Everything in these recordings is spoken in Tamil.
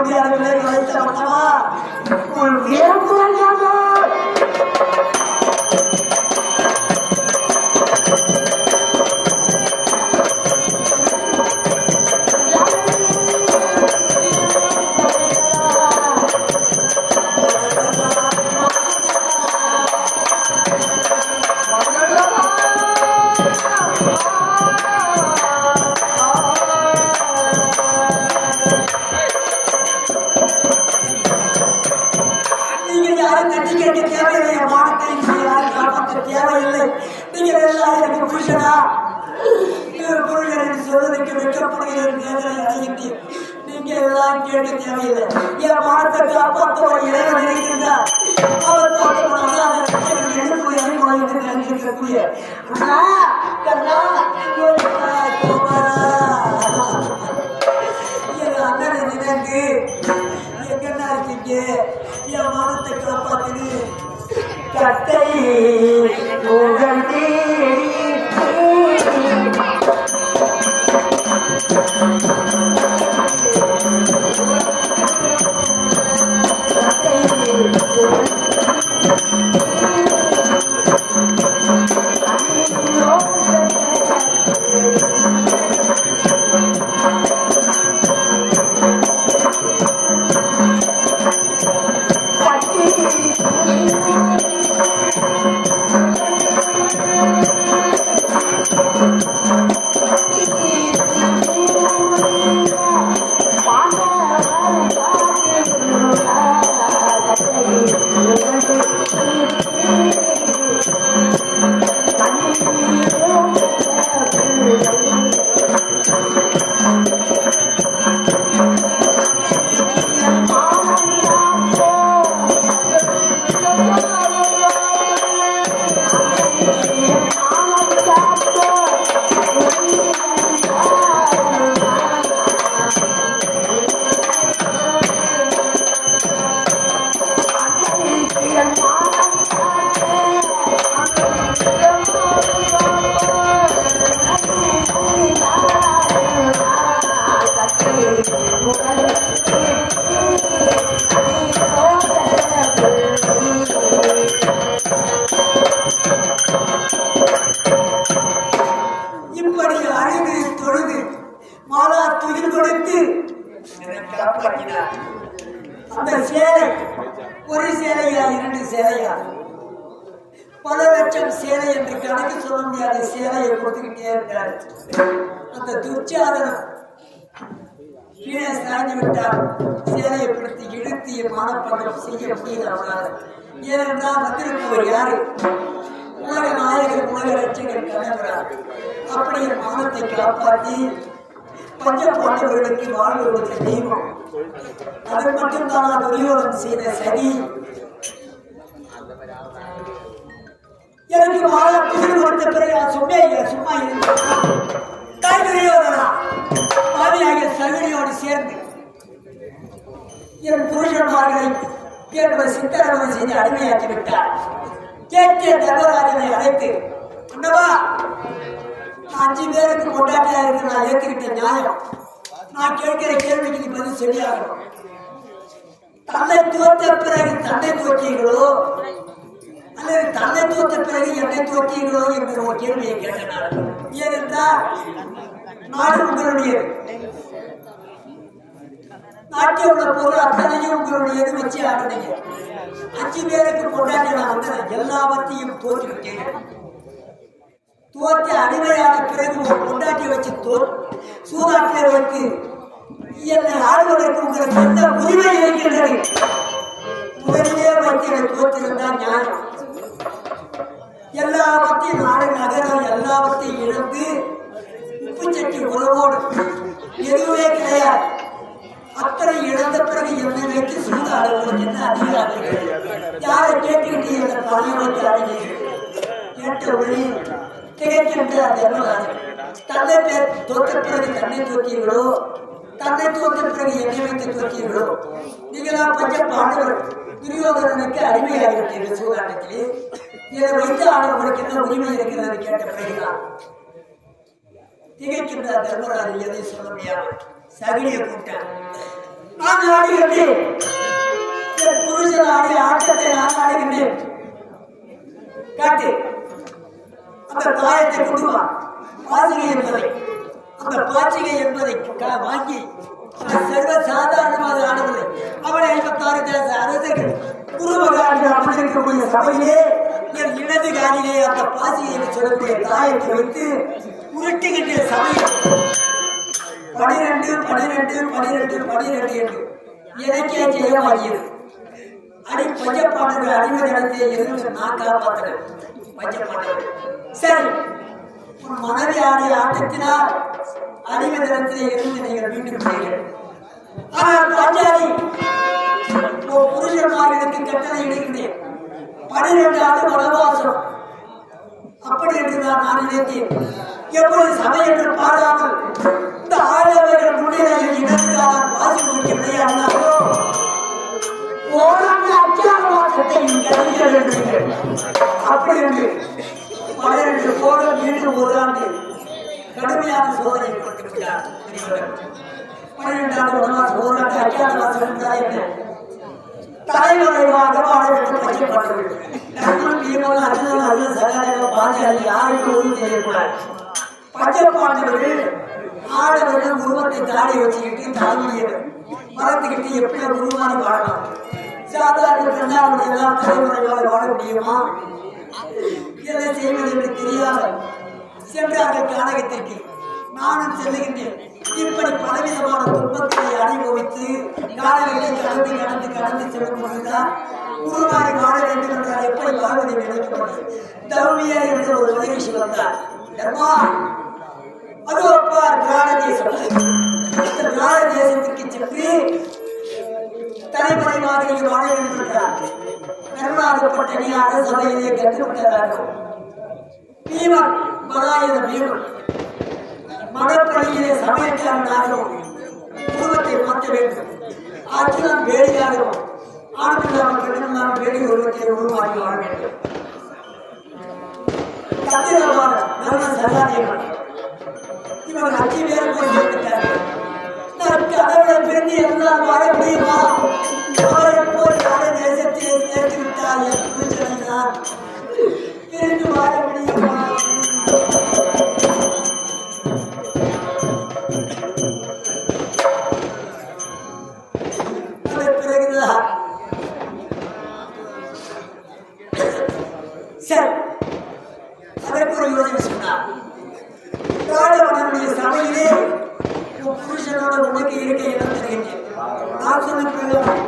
முடியாத நிலையை வந்தவா உன் வீரப்புறாங்க தேவையில்லை. நீங்கள் எல்லாம் எனக்கு புருஷனா புருஷன் சொல்வதற்கு வைக்கப்படுகிறேன். நீங்க எல்லாம் கேட்க தேவையில்லை. என் மனத்தை காப்பாற்ற இறைவன் இருக்கின்றார். அவர் நினைக்கக்கூடிய அண்ணனை நினைந்து எங்கன்னா இருக்கீங்க என் மனத்தை காப்பாற்றுது கட்டை அந்த சேலை ஒரு சேலையா இரண்டு சேலையா பல லட்சம் சேலை என்று கணக்கு சொல்ல முடியாத சேலையை கொடுத்துக்கிட்டே இருக்கிறார். அந்த துர்ச்சாதனம் கீழே சாய்ந்து விட்டால் சேலையை பிடித்து இழுத்து மானப்படம் செய்ய முடியல அவரால். ஏனென்றால் வந்திருப்பவர் யாரு? உலக நாயகர் உலக ரட்சகர் கணவரார். அப்படியே மானத்தை காப்பாற்றி பஞ்ச பாண்டவர்களுக்கு வாழ்வு கொடுத்த தெய்வம். அது மட்டும்தான் துரியோதன் செய்த சரி. எனக்கு மாதா புதிர் கொடுத்த பிறகு சொன்னேன் சும்மா துரியோதனா பாதியாக சகுனியோடு சேர்ந்து என் புருஷன்மார்களை என்னுடைய சித்தரவன் செய்து அடிமையாக்கி விட்டார். கேட்கிய தர்மராஜனை அழைத்து அண்ணவா 5 பேருக்கு கொண்டாட்டியா இருக்கு நான் ஏற்றுக்கிட்ட நியாயம். நான் கேட்கிற கேள்விக்கு பதில் சரியாகணும். தன்னை தோற்ற பிறகு தன்னை தோற்றீங்களோ அல்லது தன்னை தோற்ற பிறகு என்னை தோற்றீங்களோ என்ற ஒரு கேள்வியை கேட்டனர். ஏனென்றால் நாடு உங்களுடையது, நாட்டில் உள்ள பொருள் அத்தனையும் உங்களுடையது வச்சு ஆடுனீங்க. 5 பேருக்கு கொண்டாடி நான் வந்தேன், எல்லாவற்றையும் தோற்றுவிட்டேன். தோற்ற அடிமையான பிறகு ஒரு கொண்டாட்டி வச்சு சூதாட்டில வைத்து என்னை ஆளுவதற்கு உங்களுக்கு எந்த உரிமை இருக்கின்றது? முதலிலே வைத்து தோற்றிருந்தால் ஞானம். எல்லாவற்றையும் நாடு நகரம் எல்லாவற்றையும் இழந்து உப்பு சட்டி உறவோடு எதுவுமே கிடையாது. அத்தனை இழந்த பிறகு என்னை வைத்து சூதாட உங்களுக்கு என்ன அதிகாரம்? யாரை கேட்டுக்கிட்டு என்ற பணம் வைத்து அடைகிறீர்கள் கேட்ட ஒளி திகைக்கின்ற தன்னை தோற்ற பிறகு தன்னை தோற்றீர்களோ, தன்னை தோற்ற பிறகு என்னை வைத்து தோற்றீர்களோ? நீங்களாம் பஞ்ச பாண்டவர் துரியோதனனுக்கு அடிமையாகிவிட்டீர்கள். சூதாட்டத்திலே இதை வைத்து ஆட உங்களுக்கு என்ன உரிமை இருக்கிறது கேட்ட பிறகுதான் திகைக்கின்ற தர்மராஜ் எதை சொல்ல முடியாது. சகுனியை கூப்பிட்டார். நான் ஆடுகின்றேன். என் புருஷன் ஆடிய ஆட்டத்தை நான் ஆடுகின்றேன். காட்டு அந்த தாயத்தை கொடுவா பாசிகை என்பதை அந்த பாச்சிகை என்பதை வாங்கி சர்வ சாதாரணமாக ஆடவில்லை. அவனை 56 தேச அரசர்கள் குருவகாடி அமர்ந்திருக்கக்கூடிய சபையிலே என் இடது காலிலே அந்த பாசிகை என்று சொல்லக்கூடிய தாயத்தை வைத்து உருட்டுகின்ற சபையில் 12 12 12 12 என்று எனக்கே ஜெயமாகியது. அடி பஞ்சப்பாண்டர்கள் அடிமதிடத்தை இருந்து நான் காப்பாற்றுகிறேன். பஞ்சப்பாண்டர்கள் சரி, உன் மனைவி ஆடிய ஆட்டத்தினால் அடிமதிடத்திலே இருந்து நீங்கள் மீண்டும் செய்கிறேன். ஆனால் பாஞ்சாலி புருஷன்மார்களுக்கு கட்டளை இடுகின்றேன். 12 ஆண்டு வனவாசம் அப்படி என்று நான் நினைத்தேன். எப்போது சபை என்று பாடாமல் இந்த ஆடவர்கள் முன்னிலையில் இணைந்தால் வாசி நோக்கி விளையாடினாரோ ஓராண்டு அச்சாரவாசத்தை அப்படி என்று 12 கோடம் மீண்டும் ஒரு ஆண்டு கடுமையான சோதனை கொடுத்திருக்கிறார். 12 ஆண்டு வனவாசம் ஓராண்டு அச்சாரவாசம் என்றால் என்ன? தலைமுறைவாக வாழ வேண்டும். பச்சைப்பாண்டவர்கள் நண்பன் பீமன் அர்ஜுனன் அர்ஜுன் சகாதேவன் பாஞ்சாலி யாருக்கும் உறுதி செய்யக்கூடாது. பச்சைப்பாண்டவர்கள் ஆடவர்கள் உருவத்தை தாடி வச்சுக்கிட்டு தலைமையை மறந்துக்கிட்டு எப்படி உருவானி வாழலாம்? சாதாரண கண்ணாவுடைய எல்லாம் தலைமுறைவாக வாழ முடியுமா? எதை செய்வது என்று தெரியாத சென்றார்கள் கானகத்திற்கு. நானும் செல்லுகின்றேன். இப்படி பலவிதமான துன்பத்தை அனுபவித்து காலங்களை கடந்து கடந்து கடந்து செல்லும் பொழுதுதான் உருவாரி வாழ வேண்டும் என்றால் எப்படி வாழ்வதை நினைக்கப்பட்டது. தர்மியா என்ற ஒரு மகிழ்ச்சி வந்தார். தர்மா அதோ அப்பார் திராட தேசம். இந்த திராட தேசத்திற்கு சென்று தலைமுறைவாக வாழ வேண்டும் என்றார். கருணாகப்பட்ட நீ அரசபையிலே கற்றுவிட்டதாகும். பீமன் மலாயுத பீமன் மடப்பள்ளியிலே சமயக்காரனாகவும் உருவத்தை மாற்ற வேண்டும். அர்ஜுனன் வேடியாகவும் ஆண்களாக பெண்களாக வேடி உருவத்தை உருவாக்கி வாழ வேண்டும். கத்திரவாத நல்ல சகாதேவன் இவர்கள் 5 பேரும் போய் சேர்த்துட்டார்கள். நான் கடவுளை பிரிந்து எல்லாம் வாழ முடியுமா? அவரை போல் நாடு தேசத்தை சேர்த்து விட்டால் என் புரிச்சனை நான் பிரிந்து வாழ முடியுமா? சரி, அதற்கு ஒரு யோசனை சொன்னார். ராஜவனுடைய சபையிலே புருஷனோட உனக்கு இருக்க இடம் தருகின்றேன். நான் சொன்ன பிரகாரம்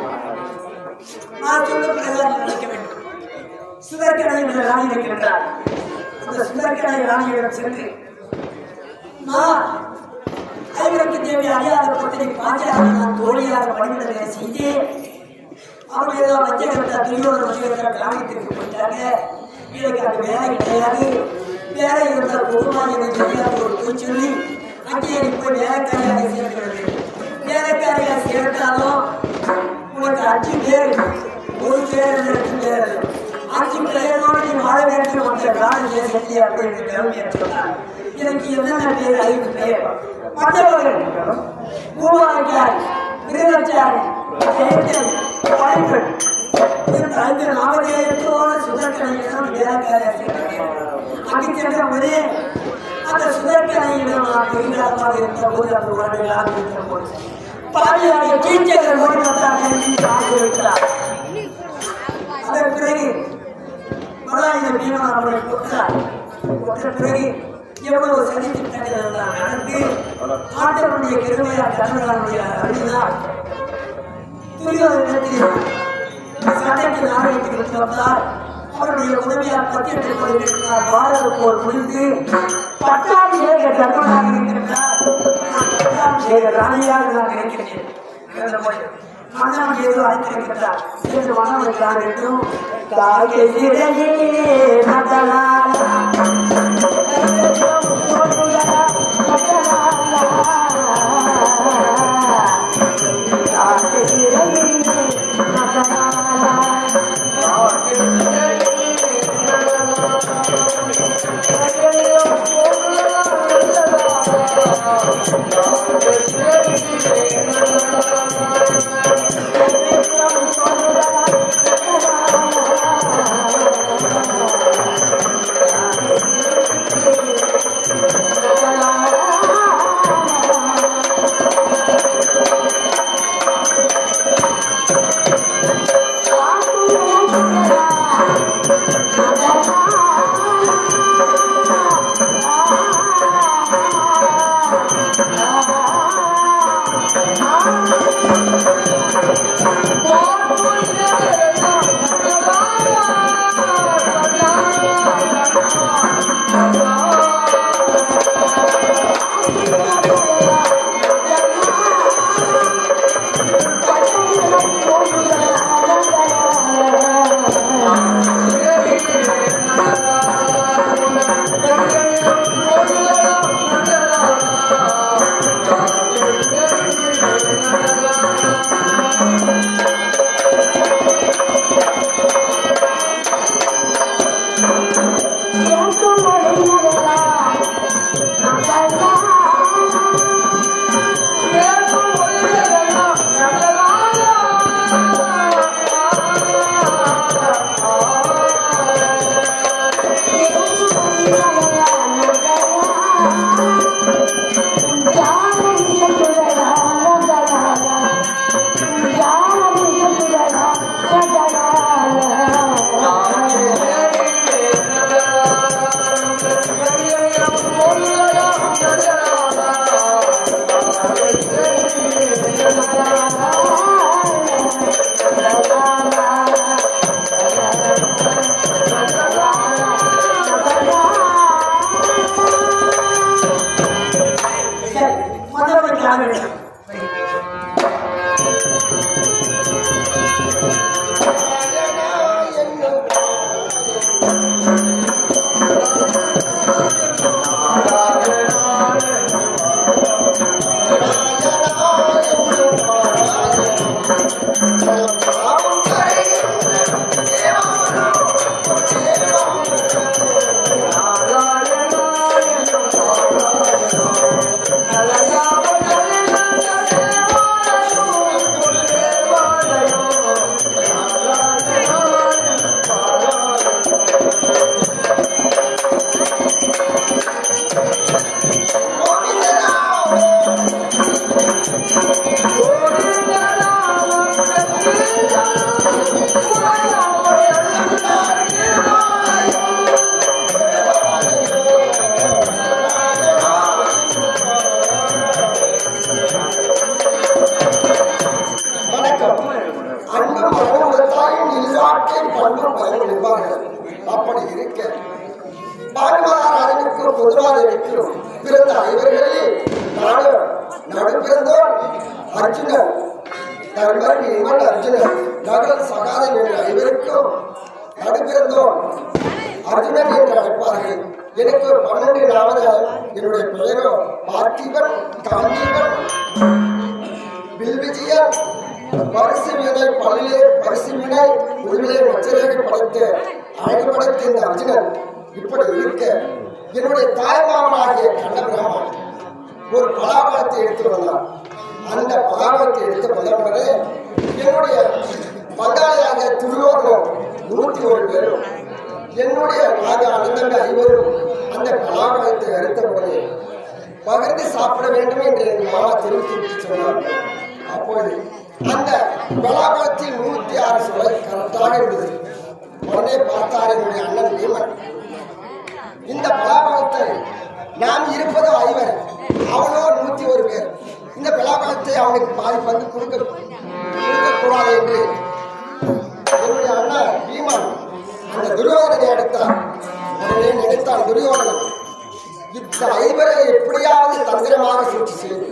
நினைக்க வேண்டும். சுதர்கனை என்ற ராணி இருக்கின்றார். அந்த சுதர்கனை ராணியிடம் சென்று நான் ஐவருக்கு தேவை அறியாத பத்திரை பாஞ்சாலி நான் தோழியாக பணிவிடலை செய்து அவங்க ஏதாவது வஞ்சகத்தை துரியோதன வஞ்சகத்தை கிராமத்திற்கு போயிட்டாங்க. எனக்கு அந்த வேலை கிடையாது. வேலை இருந்தால் பொதுவாக தெரியாத ஒரு சொல்லி அங்கே போய் வேலைக்காரியாக சேர்க்கிறது. வேலைக்காரியாக சேர்த்தாலும் உனக்கு 5 பேர், ஒரு பேர் 2 பேர் 5 பேரோடு நீ வாழ வேண்டும். அந்த காலையை செஞ்சு அப்படின்னு கிளம்பிய சொன்னார். எனக்கு என்னென்ன பேர்? 5 பேர். மற்றவர்கள் பூவாய்க்காய், மிருகச்சாரி, சேத்தன், வாய்ப்பெண். இந்த 5 நாமதேயத்தோடு சுதர்கனையிடம் வேலைக்காரியாக சேர்க்கிறேன். அங்கு சென்ற போதே அந்த சுதர்கனையிடம் நான் பெரிதாக இருந்த போது அந்த உடனடியாக இருக்கிற போது பாதியாக கீழ்ச்சேகர் ஓடி வந்தார். ஆகிவிட்டார். அதன் பிறகு மலாயுத பீமன் அவரை கொண்டார். கொன்ற பிறகு எவ்வளவு சதித்திட்டங்கள் எல்லாம் நடந்து ஆண்டவனுடைய கிருமையால் கண்ணனுடைய அழிந்தார். துரியோதனத்தில் சண்டைக்கு நாடகத்துக்கு வந்தார். அவருடைய உதவியால் 18 கொண்டிருக்கிறார். பாரத போர் முடிந்து பட்டாபிஷேக தர்மனாக இருக்கின்றார். பட்டாபிஷேக ராணியாக நான் நினைக்கிறேன். மன்னன் ஏதோ அழைத்திருக்கிறார். என்று மன்னனை காண வேண்டும். Thank you. இருக்க பாகமகாராஜனுக்கும் பொதுராஜனுக்கும் பிறந்த ஐவர்களில் நானும் நடுப்பிறந்தோம் அர்ஜுனன் தர்மன் இவன் அர்ஜுனன் நகல் சகாதன் என்ற ஐவருக்கும் நடுப்பிறந்தோம் அர்ஜுனன் என்று அழைப்பார்கள். எனக்கு 12 நாவல் என்னுடைய பெயரோ பார்த்திபன் காந்தீபன் வில்விஜயன் பரிசு வினை பல்லே பரிசு வினை உரிமையை மச்சரேகை படைத்து அழகு படைத்த இந்த அர்ஜுனன் இப்படி இருக்க என்னுடைய தாய்மாமனாகிய கண்ணபிராமன் ஒரு பலாபலத்தை எடுத்து வந்தார். அந்த பலாபலத்தை எடுத்து வந்தவர்களே என்னுடைய பங்காளியாக துரியோகனும் 101 பேரும் என்னுடைய அண்ணங்க 5 அந்த பலாபலத்தை அறுத்த போது பகிர்ந்து சாப்பிட வேண்டும் என்று என் மாமா தெரிவித்து சொன்னார். அப்போது அந்த பலாபலத்தில் 106 சுவை கரெக்டாக இருந்தது. உடனே பார்த்தார் என்னுடைய அண்ணன் பீமன், இந்த பலாபலத்தை நாம் இருப்பதோ 5 அவனோ 101 பேர், இந்த பலாபலத்தை அவனுக்கு பாதி பங்கு கொடுக்கக்கூடாது என்று என்னுடைய அண்ணன் பீமன் அந்த துரியோதனை எடுத்தார். உடனே நினைத்தான் துரியோதனன் இந்த 5 எப்படியாவது தந்திரமாக சூழ்ச்சி செய்து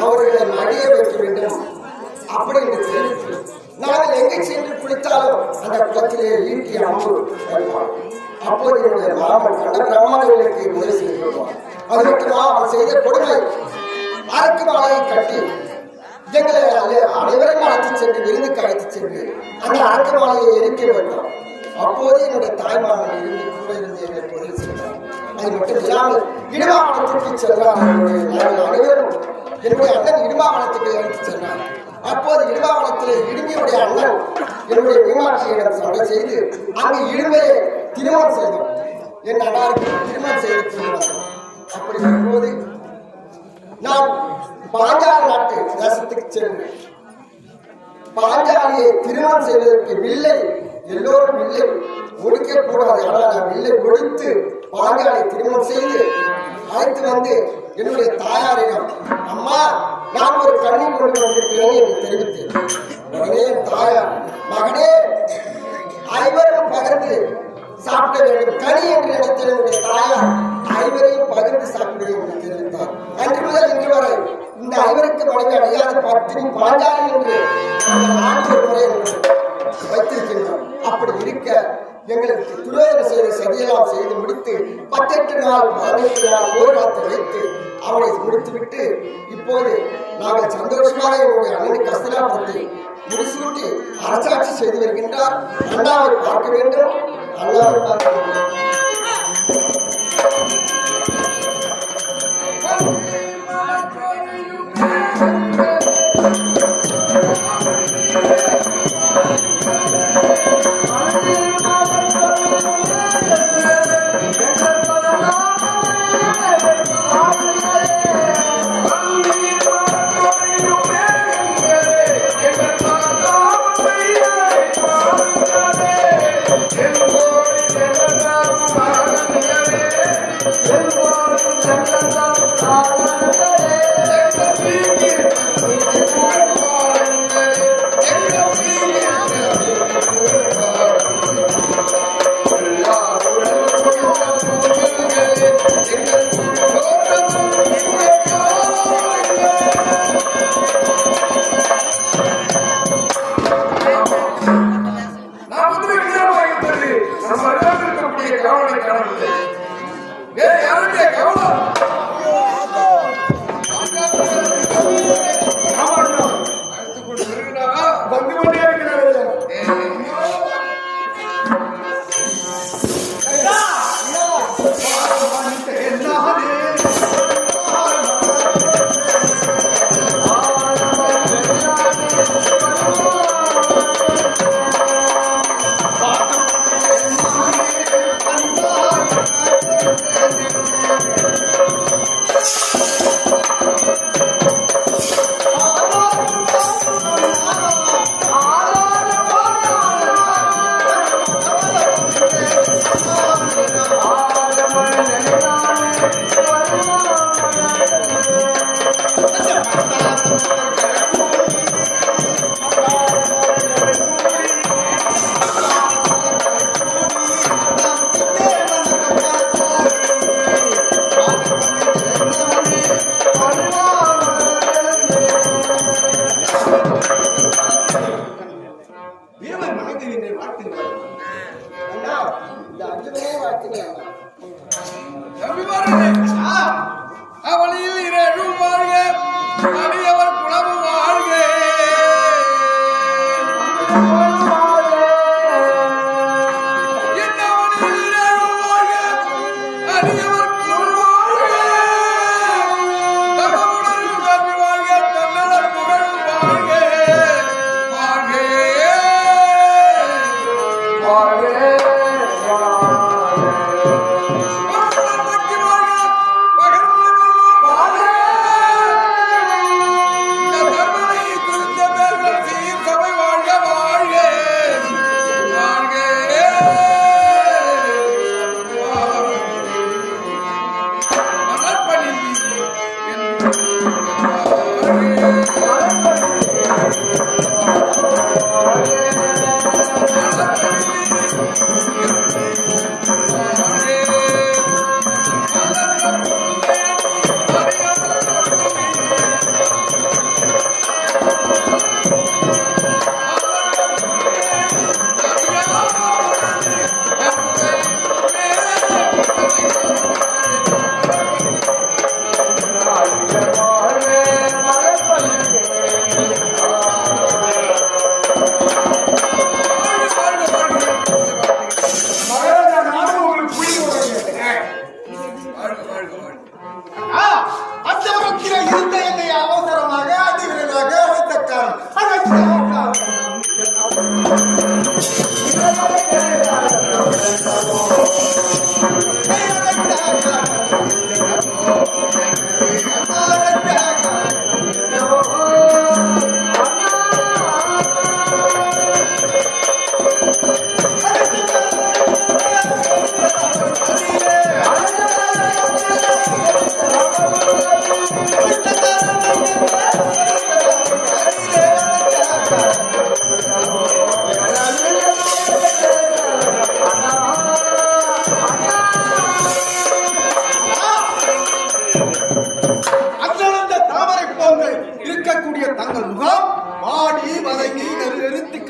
அவர்களை மடிய வைக்க வேண்டும் அப்படி என்று தெரிவித்து நாங்கள் எங்கே சென்று குளித்தாலும் அந்த குளத்திலே ஈட்டி அம்பு வைப்பான். அப்போது என்னுடைய மாமன் கண்ட பிரமாணங்களுக்கு உதவி செய்து கொள்வான். அது மட்டுமா அவன் செய்த கொடுமை அரக்கு மாலையை கட்டி எங்களை அனைவரும் அழைத்து சென்று விருந்துக்கு அழைத்து சென்று அந்த அரக்கு மாலையை எரிக்க வைத்தான். அப்போது என்னுடைய தாய்மாமன் இருந்து கூட இருந்து எங்களை உதவி செய்தார். அது மட்டும் இல்லாமல் இடுமாவனத்துக்கு சென்றார். அனைவரும் என்னுடைய அண்ணன் இடுமாவனத்துக்கு அழைத்து சென்றார். அப்போது இடுமாவனத்திலே இடுமையுடைய அண்ணன் என்னுடைய மீனாட்சியிடம் சண்டை செய்து அங்கு இடுமையை திருமணம் செய்தோம். என் அண்ணாருக்கு திருமணம் செய்து திருமணம். அப்படி வரும்போது நான் பாஞ்சால நாட்டு தேசத்துக்கு சென்று பாஞ்சாலியை திருமணம் செய்வதற்கு வில்லை எல்லோரும் வில்லை ஒடுக்க கூடாது, ஆனால் நான் வில்லை ஒடித்து பாஞ்சாலை திருமணம் செய்து அழைத்து வந்து என்னுடைய தாயாரிடம் அம்மா நான் ஒரு கண்ணி கொண்டு வந்திருக்கிறேன் என்று தெரிவித்தேன். உடனே தாயார் மகனே 5 பகிர்ந்து சாப்பிட வேண்டும் கனி என்று நினைத்த என்னுடைய தாயார் 5 பகிர்ந்து சாப்பிட என்று தெரிவித்தார். அன்று முதல் இன்று வரை இந்த 5 மனைவி அடையாத பத்தினி பாஞ்சாலி என்று நான்கு முறை வைத்திருக்கின்றோம். அப்படி இருக்க எங்களுக்கு துரோகம் செய்த சதியெல்லாம் செய்து முடித்து 18 நாள் 18 நாள் போராட்டத்தை வைத்து அவனை முடித்துவிட்டு இப்போது நாங்கள் சந்தோஷமாக என்னுடைய அண்ணனுக்கு அஸ்தினாபுரத்தை முடிசூட்டி அரசாட்சி செய்து வருகின்றார். அண்ணாவை பார்க்க வேண்டும், அண்ணாவை பார்க்க வேண்டும். வாழ்த்துகின்றேன் வாழ்த்துகின்றேன். அண்ணா இந்த அர்ஜுனனே வாழ்த்துக்கள் அவனில் இரழும் வாழ்க அடியவர் குலமும் வாழ்க என்னவனில் இரழும் வாழ்க அடியவர் குலமும் வாழ்க தமமுடன் கல்வி வாழ்க தன்னலர் புகழும் வாழ்க வாழ்க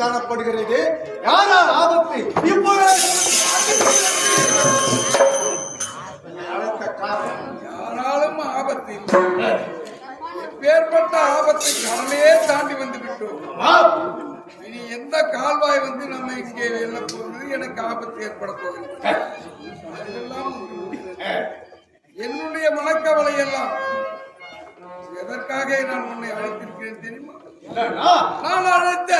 காணப்படுகிறது. யாரால் ஆபத்து யாராலும் ஆபத்து எப்பேற்பட்ட ஆபத்தை கடலையே தாண்டி வந்து விட்டோம். இனி எந்த கால்வாய் வந்து நம்ம இங்கே வெல்ல போகிறது, எனக்கு ஆபத்து ஏற்பட போகிறது. என்னுடைய மனக்கவலை எல்லாம் எதற்காக நான் உன்னை அழைத்திருக்கிறேன் தெரியுமா? நான் அழைத்த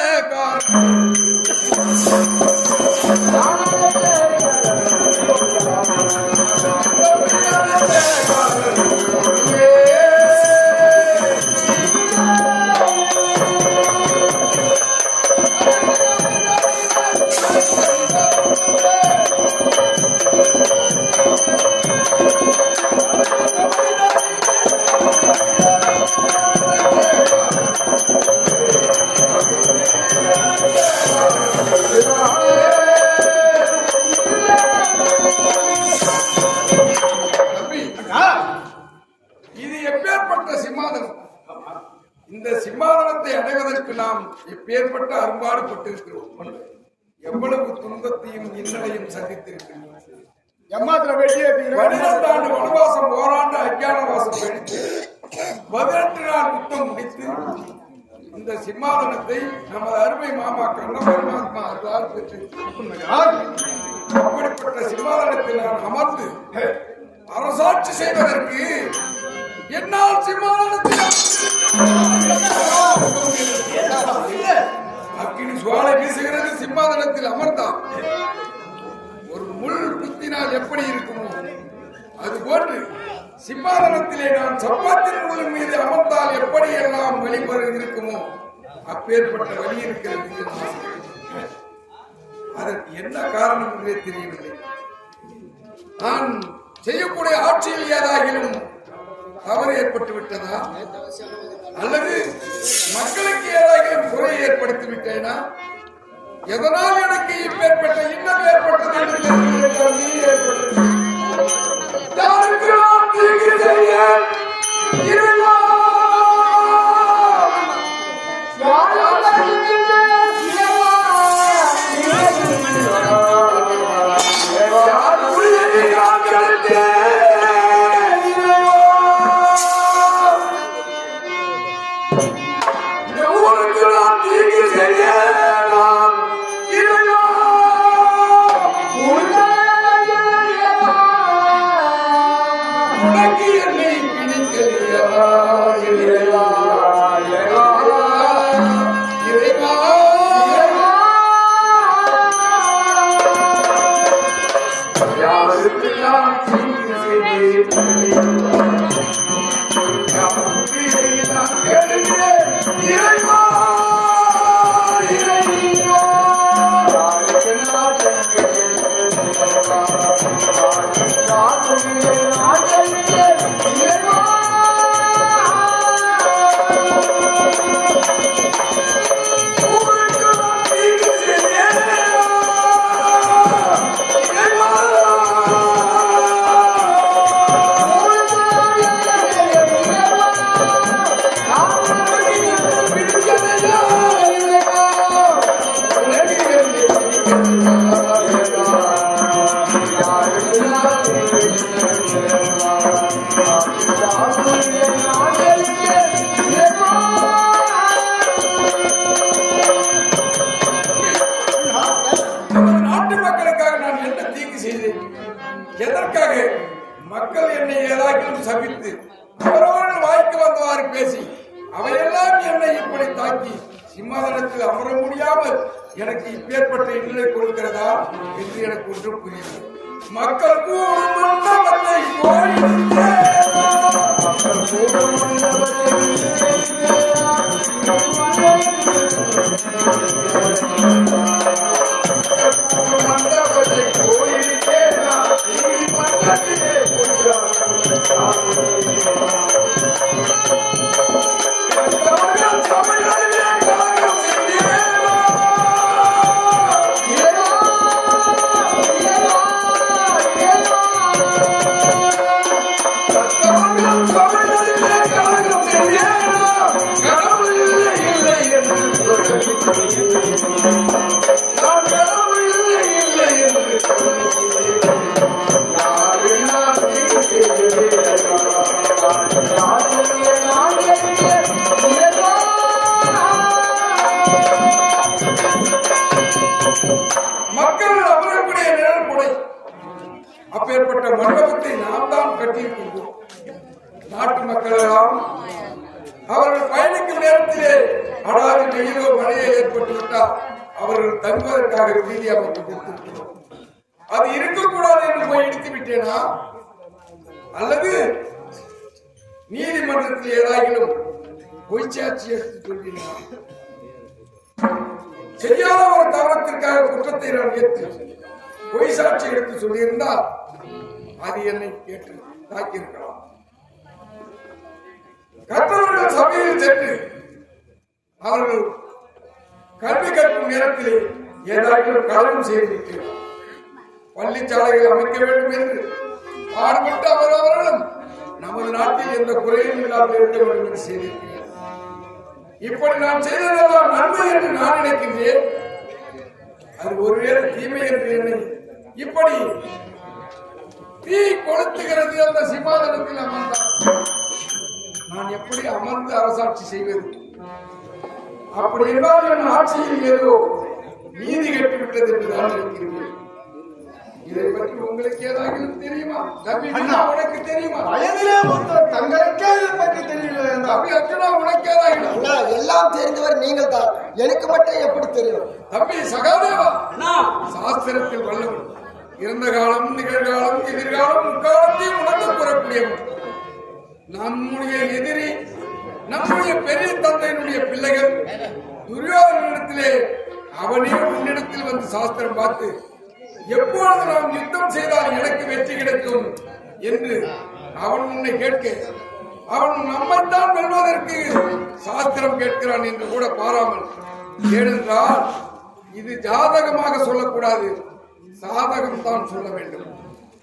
இந்த சிம்மாதனத்தை அடைவதற்கு நாம் எப்பேற்பட்ட அரும்பாடுபட்டிருக்கிறோம். எவ்வளவு துன்பத்தையும் இன்னலையும் சந்தித்திருக்கிறோம். 12 ஆண்டு வனவாசம், ஓராண்டு அஞ்ஞானவாசம் கழித்து 18 நாள் யுத்தம் முடித்து இந்த சிம்மாதனத்தை நமது அருமை மாமா கண்ண பரமாத்மா அருளால் பெற்று அப்படிப்பட்ட சிம்மாதனத்தில் நான் அமர்ந்து அரசாட்சி செய்வதற்கு என்னால் சிம்மாதனத்தில் அக்கினி சுவாலை வீசுகிறது. சிம்மாதனத்தில் அமர்ந்தான் ஒரு முள் குத்தினால் எப்படி இருக்குமோ அதுபோன்று சிம்மாதனத்திலே நான் சப்பாத்தின் முள் மீது அமர்ந்தால் எப்படி எல்லாம் வெளிப்பட இருக்குமோ அப்பேற்பட்ட வழி இருக்கிறது. அதற்கு என்ன காரணம் என்றே தெரியவில்லை. நான் செய்யக்கூடிய ஆட்சியில் ஏதாகிலும் தவறு ஏற்பட்டு விட்டதா அல்லது மக்களுக்கு ஏதாகிலும் குறை ஏற்படுத்தி விட்டேனா, எதனால் எனக்கு இப்பேற்பட்ட இன்னம் ஏற்பட்டது என்று மக்கள் என்னை ஏதாக்கிலும் சபித்து அவரவர்கள் வாய்க்கு வந்தவாறு பேசி அவையெல்லாம் என்னை இப்படி தாக்கி சிம்மாசனத்தில் அமர முடியாமல் எனக்கு இப்பேற்பட்ட இன்னலை கொடுக்கிறதா என்று எனக்கு ஒன்றும் புரியவில்லை. மக்கள் கூடும் மண்டபத்தை மக்கள் அமரக்கூடிய நிழற்புடை அப்பேற்பட்ட மண்டபத்தை நாம் தான் கட்டியிருக்கின்றோம். நாட்டு மக்கள் எல்லாம் அவர்கள் பயணிக்கும் நேரத்திலே அடாது வெயிலோ மழையோ ஏற்பட்டுவிட்டால் அவர்கள் தங்குவதற்காக வீதி அமைத்து கொடுத்திருக்கிறோம். அது இருக்கக்கூடாது என்று போய் இடித்து விட்டேனா அல்லது நீதிமன்றத்தில் ஏதாகிலும் பொய்ச்சாட்சி எடுத்து சொல்கிறீர்களா? செய்யாத ஒரு தவறத்திற்காக குற்றத்தை நான் ஏற்று பொய் சாட்சி எடுத்து சொல்லியிருந்தால் அது என்னை கேட்டு தாக்கியிருக்கலாம். கற்றவர்கள் சபையில் சென்று அவர்கள் கல்வி கற்கும் நேரத்திலே ஏதாவது கலனம் செய்திருக்கிறார். பள்ளிச்சாலைகள் அமைக்க வேண்டும் என்று பாடுபட்டு அவர்களும் நமது நாட்டில் எந்த குறையும் இல்லாமல் இருக்க வேண்டும் என்று செய்திருக்கிறார். இப்படி நான் செய்ததெல்லாம் நன்மை என்று நான் நினைக்கின்றேன். அது ஒருவேளை தீமை என்று என்னை இப்படி தீ கொளுத்துகிறது. அந்த சிம்மாசனத்தில் அமர்ந்தார் நான் எப்படி அமர்ந்து அரசாட்சி செய்வது? அப்படி என்றால் என் ஆட்சியில் ஏதோ நீதி கட்டுவிட்டது என்று நான் நினைக்கிறேன். இதை பற்றி உங்களுக்கு ஏதாவது தெரியுமா? உனக்கு தெரியுமா? தங்களுக்கே இதை பற்றி தெரியல. தம்பி அர்ஜுனா, உனக்கு ஏதாவது எல்லாம் தெரிந்தவர் நீங்கள் தான், எனக்கு மட்டும் எப்படி தெரியும்? தம்பி சகாதேவா, சாஸ்திரத்தில் வல்லவன், இறந்த காலம், நிகழ்காலம், எதிர்காலம், முக்காலத்தையும் உணர்ந்து கூறக்கூடியவன். நம்முடைய எதிரி, நம்முடைய பெரிய தந்தையினுடைய பிள்ளைகள் துரியோதனிடத்திலே அவனே உன்னிடத்தில் வந்து சாஸ்திரம் பார்த்து எப்பொழுது நாம் யுத்தம் செய்தால் எனக்கு வெற்றி கிடைக்கும் என்று அவன் உன்னை கேட்க, அவன் நம்மைத்தான் வெல்வதற்கு சாஸ்திரம் கேட்கிறான் என்று கூட பாராமல், ஏனென்றால் இது ஜாதகமாக சொல்லக்கூடாது, சாதகம் தான் சொல்ல வேண்டும்,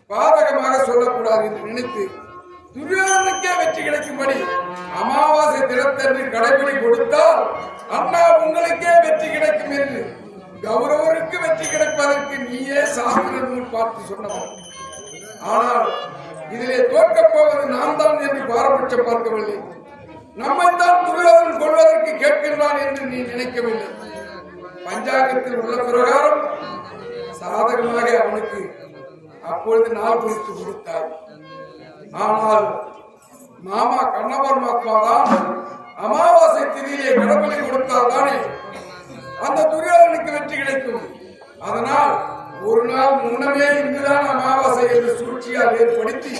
பாதகமாக சொல்லக்கூடாது என்று நினைத்து துரியோதனுக்கே வெற்றி கிடைக்கும்படி அமாவாசை தினத்தன்று கடைபிடி கொடுத்தால் அண்ணா உங்களுக்கே வெற்றி கிடைக்கும் என்று கௌரவருக்கு வெற்றி கிடைப்பதற்கு நீயே சாஸ்திர நூல் பார்த்து சொன்னவன். ஆனால் இதிலே தோற்கப் போவது நாம் தான் என்று பாரபட்சம் பார்க்கவில்லை. நம்மைத்தான் துரியோதனன் கொள்வதற்கு கேட்கின்றான் என்று நீ நினைக்கவில்லை. பஞ்சாங்கத்தில் உள்ள பிரகாரம் சாதகமாக அவனுக்கு அப்பொழுது நாள் குறித்து கொடுத்தார். ஆனால் மாமா கண்ணபரமாத்மாதான் அமாவாசை திதியிலே கடவுளை கொடுத்தால் தானே அந்த துரியோதனுக்கு வெற்றி கிடைக்கும். அதனால் ஒரு நாள் முன்னமே இங்குதான் அமாவாசை என்று சூழ்ச்சியால் ஏற்படுத்தி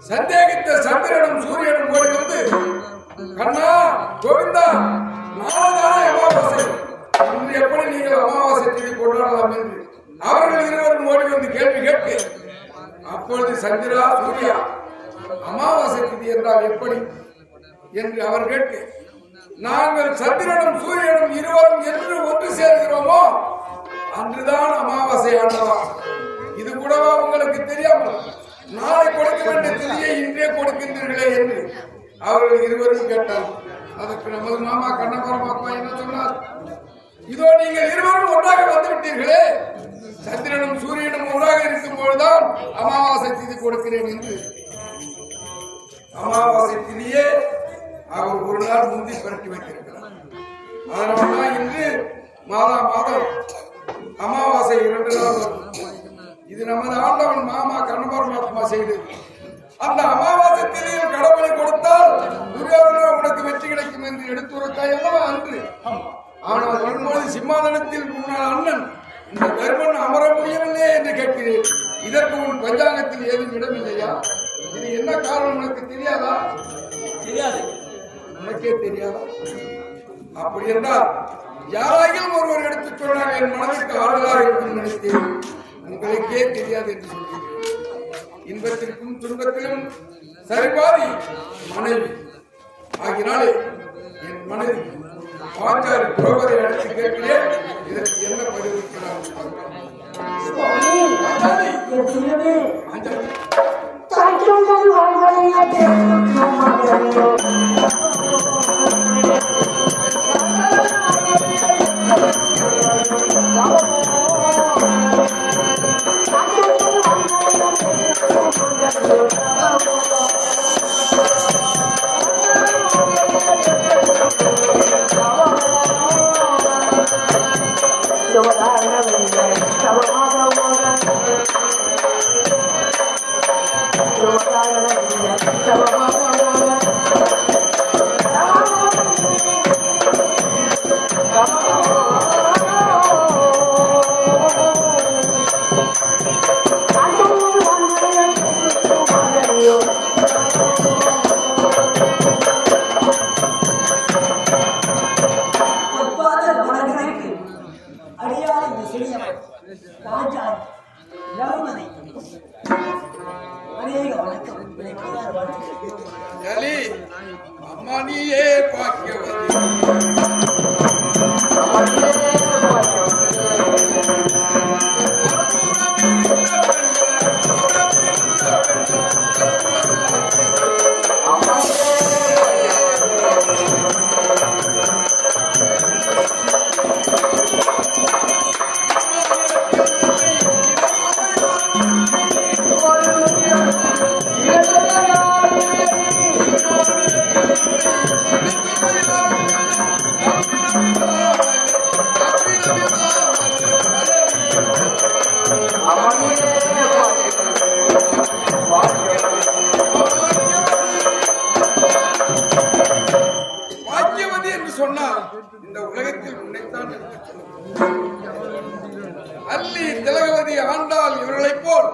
சந்தேகித்த சந்திரனும் சூரியனும் ஓடி வந்து, கண்ணா கோவிந்தா, நாளைதானே அமாவாசை, இன்று எப்படி நீங்கள் அமாவாசை திதி கொண்டாடலாம் என்று அவர்கள் இருவரும் ஓடி வந்து கேள்வி கேட்க, அப்பொழுது சந்திரா, சூர்யா, அமாவாசை திதி என்றால் எப்படி என்று அவர் கேட்க, நாங்கள் சந்திரனும் சூரியனும் இருவரும் என்று ஒன்று சேர்கிறோமோ அன்றுதான் அமாவாசை ஆண்டவா, இது கூடவா உங்களுக்கு தெரியாமல் நாளை கொடுக்க வேண்டிய திதியை இன்றே கொடுக்கின்றீர்களே என்று அவர்கள் இருவரும் கேட்டார். அதற்கு நமது மாமா கண்ணபரமாத்மா என்ன சொன்னார்? இதோ நீங்கள் இருவரும் ஒன்றாக வந்துவிட்டீர்களே, சந்திரனும் சூரியனும் ஒன்றாக இருக்கும் பொழுதுதான் அமாவாசை திதி கொடுக்கிறேன் என்று. அமாவாசை திதியே அவர் ஒரு நாள் முந்தி பரட்டி வைத்திருக்கிறார். அதனால்தான் இன்று மாதம் அமாவாசை 2 நாள் வரும். இது நமது ஆண்டவன் மாமா கண்ணபரமாத்மா செய்து அந்த அமாவாசை திதியில் கடவுளை கொடுத்தால் துரியோதனா உனக்கு வெற்றி கிடைக்கும் என்று எடுத்துரைத்தாய் அல்லவா அன்று. ஆனால் வரும்போது சிம்மாதனத்தில் முன்னாள் அண்ணன் இந்த தர்மன் அமர முடியவில்லை என்று கேட்கிறேன். இதற்கு உன் பஞ்சாங்கத்தில் ஏதும் இடமில்லையா? இது என்ன காரணம் உனக்கு தெரியாதா? தெரியாது. உனக்கே தெரியாதா? அப்படி என்றால் யாராயும் ஒருவர் எடுத்துச் சொன்னால் என் மனதிற்கு ஆறுதலாக இருக்கும் நினைத்தேன். உங்களுக்கே தெரியாது என்று சொல்கிறேன். இன்பத்திற்கும் துன்பத்திலும் சரிபாதி மனைவி ஆகினாலே என் மனைவி பாஞ்சாலி புரோகரை அழைத்து கேட்கிறேன். இதற்கு என்ன பதிலளிக்கிறார்? அம்மா நீயே பாக்கியவதி என்று சொன்னால் இந்த உலகத்தில் உன்னைத்தான் அல்லி திலகவதி ஆண்டாள் இவர்களைப் போல்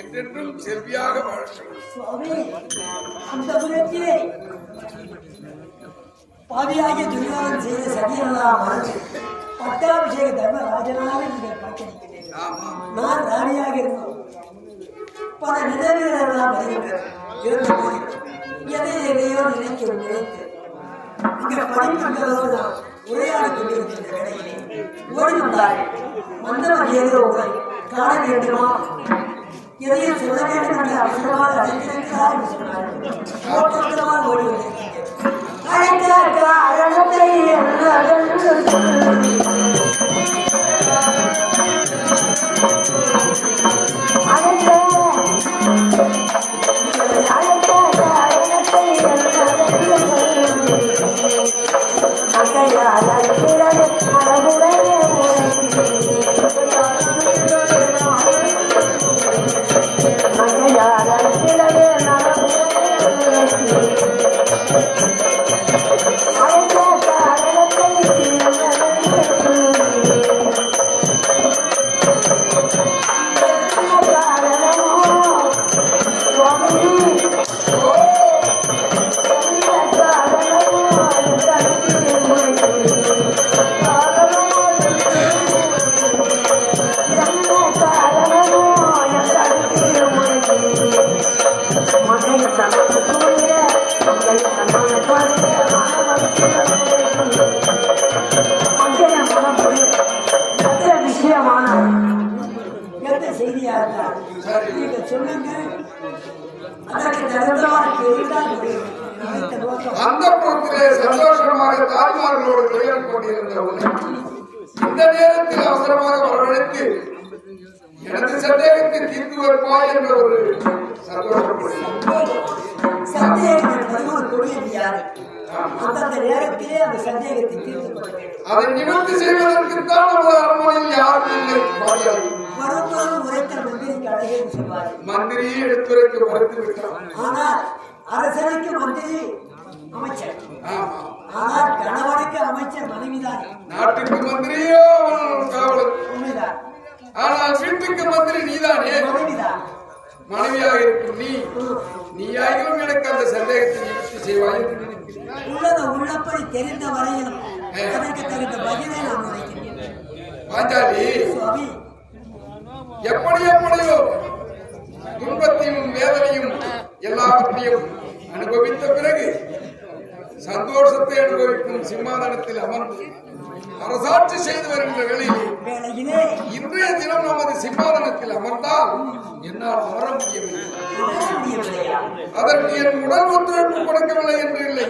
என்றென்றும் செல்வியாக பாவியாகிய துரியோதனன் செய்த சதியெல்லாம் மறந்து பட்டாபிஷேக தர்மராஜனாக நீங்கள் காட்சியளிக்கிறேன். நான் ராணியாக இருந்தோம். பல நினைவுகள் எல்லாம் வருகின்றன. இருந்த போது எதையோ நினைத்து இங்க படிப்புகளோடு தான் உரையாடி கொண்டிருக்கின்ற வேளையிலே ஓடி வந்தார்கள். மன்னவன் ஏதோ உரை காண வேண்டுமா, எதையும் சொல்ல வேண்டும் என்று அவசரமாக அழைத்திருக்கிறார் என்று சொன்னார்கள். ஓடி வந்திருக்கிறேன். அழைத்த காரணத்தை அந்த புறத்திலே சந்தோஷமாக தாய்மார்களோடு துறையால் கொண்டிருந்த இந்த நேரத்தில் அவசரமாக வரவழைத்து எனது சந்தேகத்தை தீர்த்து வைப்பா என்ற ஒரு அதை நிவர்த்தி செய்வதற்குத்தான் அரண்மனையில் யாரும் இல்லை. வருகைன்னு சொல்வார். மந்திரியை எடுத்துரைக்க மறுத்து விட்டான். ஆனால் அரசனுக்கு மந்திரி அமைச்சர், ஆமா. ஆனால் கணவனுக்கு அமைச்சர் மனைவிதான். நாட்டுக்கு மந்திரியோ அவன் காவலர். உண்மைதான், ஆனால் வீட்டுக்கு மந்திரி நீதானே. மனைவிதான். மனைவியாக இருக்கும் நீயாயிலும் எனக்கு அந்த சந்தேகத்தை நிவர்த்தி செய்வாய் என்று நினைக்கிறேன். உள்ளது உள்ளபடி தெரிந்த வரையிலும் அதற்கு தகுந்த பதிலை நான் நினைக்கிறேன். பாஞ்சாலி சுவாமி, எப்படியோ துன்பத்தையும் வேதனையும் எல்லாவற்றையும் அனுபவித்த பிறகு சந்தோஷத்தை அனுபவிக்கும் சிம்மாதனத்தில் அமர்ந்து அரசாட்சி செய்து வருகின்ற வேளையிலே இன்றைய தினம் நமது சிம்மாதனத்தில் அமர்ந்தால் என்னால் அமர முடியவில்லை. அதற்கு என் உடல் ஒத்துழைப்பு கொடுக்கவில்லை என்று இல்லை.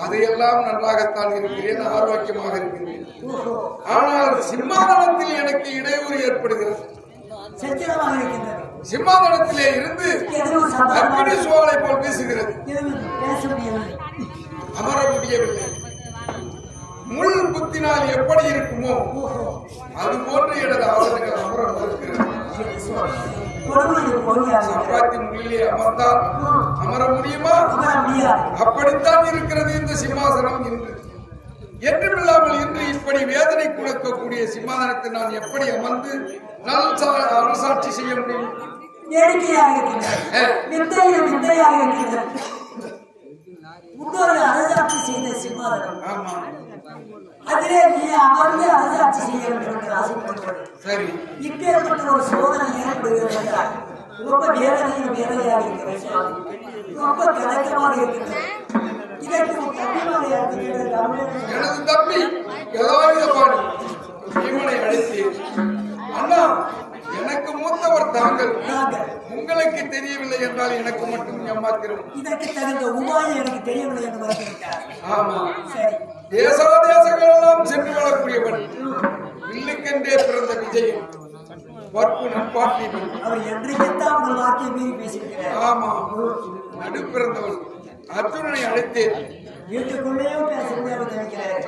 அதையெல்லாம் நன்றாகத்தான் இருக்கிறேன், ஆரோக்கியமாக இருக்கிறேன். ஆனால் சிம்மாதனத்தில் எனக்கு இடையூறு ஏற்படுகிறது. சிம்மாதனத்திலே இருந்து அக்கினி சுவாலை போல் வீசுகிறது. அமர முடியவில்லை. முள் குத்தினால் எப்படி இருக்குமோ அது போன்று எனது ஆசனைகள் அமர மறுக்கிறது. சப்பாத்தி முள்ளிலே அமர்ந்தால் அமர முடியுமா? அப்படித்தான் இருக்கிறது இந்த சிம்மாசனம். இன்று என்றுமில்லாமல் இன்று இப்படி வேதனை கொடுக்கக்கூடிய சிம்மாசனத்தை நான் எப்படி அமர்ந்து அரசாட்சி செய்ய முடியும்? அரசாட்சி செய்த சிம்மாசனம். ஆமா, அதிலே நீ அமர்ந்து அரசாட்சி செய்ய வேண்டும் என்று ஆசைப்படுவது. சரி, இப்பேற்பட்ட ஒரு சோதனை ஏற்படுகிறது என்றால் ரொம்ப வேதனையாக இருக்கிறது, ரொம்ப கலக்கமாக இருக்கிறது. இதற்கு எனது தம்பி கதாயுதபாணி இவனை அழைத்து, அண்ணா எனக்கு மூத்தவர் தாங்கள், உங்களுக்கு தெரியவில்லை என்றால் எனக்கு மட்டும் ஏமாத்திரும். இதற்கு தகுந்த உபாயம் எனக்கு தெரியவில்லை என்று வருகிறார். ஆமா, சரி, தேசங்கள் எல்லாம் சென்று வரக்கூடியவன், வில்லுக்கென்றே பிறந்த விஜயன், அவர் என்றைக்குத்தான் உங்கள் வார்த்தையை மீறி பேசியிருக்கிறார். ஆமா, நடு பிறந்தவன். அர்ஜுனனை அழைத்தேன். வீட்டுக்குள்ளேயும் பேச முடியாது நினைக்கிறார்.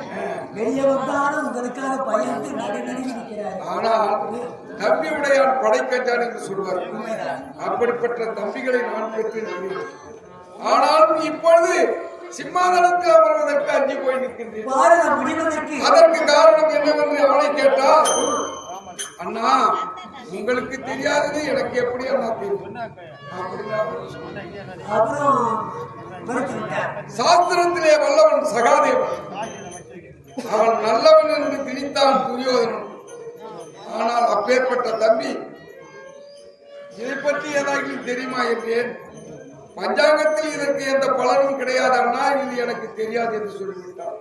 வெளியே வந்தாலும் உங்களுக்காக பயந்து நடுநடுங்கி நிற்கிறார். ஆனால் தம்பி உடையான் படைக்கஞ்சான் என்று சொல்வார். அப்படிப்பட்ட தம்பிகளை நான் பெற்றிருக்கிறேன். ஆனாலும் இப்பொழுது சிம்மாதனத்தில் அமர்வதற்கு அஞ்சி போய் நிற்கின்றேன். அதற்கு காரணம் என்னவென்று அவனை கேட்டால், அண்ணா உங்களுக்கு தெரியாதது எனக்கு எப்படி அண்ணா தெரியும்? சாஸ்திரத்திலே வல்லவன் சகாதேவன், அவன் நல்லவன் என்று திணித்தான் துரியோதனன். ஆனால் அப்பேற்பட்ட தம்பி இதை பற்றி ஏதாவது தெரியுமா என்றேன். பஞ்சாங்கத்தில் இதற்கு எந்த பலனும் கிடையாது அண்ணா, இது எனக்கு தெரியாது என்று சொல்லிவிட்டார்.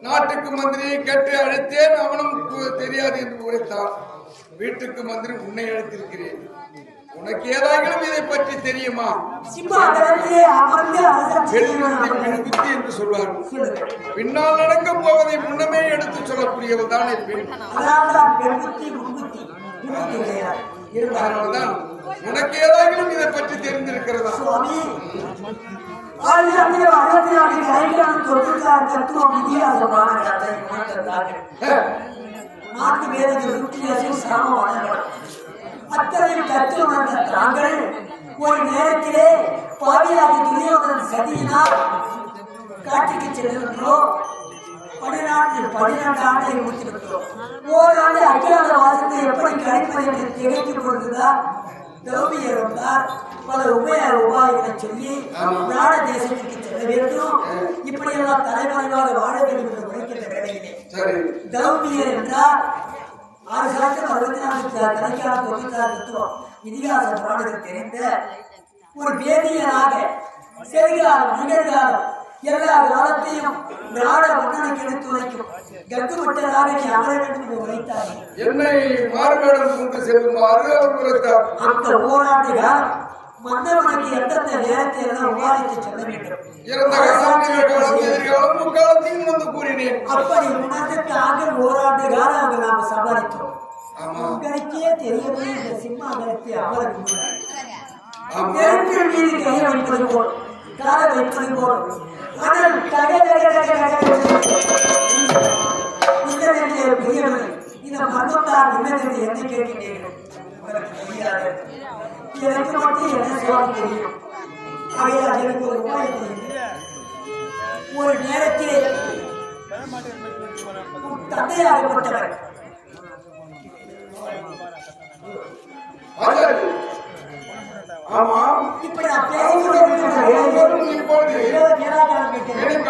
நாட்டுக்கு மந்திரியை கேட்டு அழைத்தேன், அவனும் தெரியாது என்று உரைத்தான். வீட்டுக்கு மந்திரி உன்னை அழைத்திருக்கிறேன், உனக்கு ஏதாகிலும் இதை பற்றி தெரியுமா? என்று சொல்வார்கள். பின்னால் நடக்க போவதை முன்னமே எடுத்து சொல்லக்கூடியவள் தான் பெண். அதனால்தான் உனக்கு ஏதாகிலும் இதை பற்றி தெரிந்திருக்கிறதா? நாட்டு வேதங்கள் அத்தனையும் கற்று உணர்ந்த தாங்கள் ஒரு நேரத்திலே பாவியாக துரியோதனன் சதியினால் காட்டுக்கு செல்கின்றோம். 12 ஆண்டை முடித்திருக்கிறோம். ஓராண்டு அஜாத வாசத்தை எப்படி கழிப்பது என்று திகைத்துக் கொண்டுதான் திரௌபியர் வந்தார். பல உபாயங்களை சொல்லி நாட தேசத்துக்கு செல்ல வேண்டும், இப்படியெல்லாம் தலைமறைவாக வாழ வேண்டும் என்று உரைக்கின்ற வேளையிலே திரௌபியர் என்றால் 6 சாட்டம் 64 கணக்கான 96 இதிகாச பாடல்கள் தெரிந்த ஒரு வேதியனாக செல்காலம் நிகழ்காலம் எல்லா காலத்தையும் நாட மன்னனுக்கு எடுத்து வைக்கும் கட்டுப்பட்டதாக நீ அமர வேண்டும் என்று உரைத்தார்கள். என்னை மார்பேடம் கொண்டு செல்லுமாறு அவர் உரைத்தார். அந்த ஓராண்டு காலம் மன்னவனுக்கு எந்தெந்த நேரத்தை எல்லாம் விவாதித்து சொல்ல வேண்டும். அப்படி உணர்ந்ததாக ஓராண்டு காலம் அங்கு நாம் சமாளித்தோம். உங்களுக்கே தெரியவில்லை இந்த சிம்மாசனத்தை அமர்ந்து நெருப்பில் மீது கையை வைப்பது போல் கால வைப்பது போல் ஆனால் பெரியவில்லை. இந்த மர்மத்தால் என்ன கேட்கின்றீர்கள் உங்களுக்கு தெரியாது எனக்கு மட்டும் என்ன செய்வாங்க தெரியும் அவையால் எனக்கு ஒரு உபாயம் தெரியும் ஒரு நேரத்திலே தந்தையாகப்பட்டவர் ஆமா இப்படி நான் பேசிக்கொண்டு இப்பொழுது நிராகாரம் கேட்கிறேன்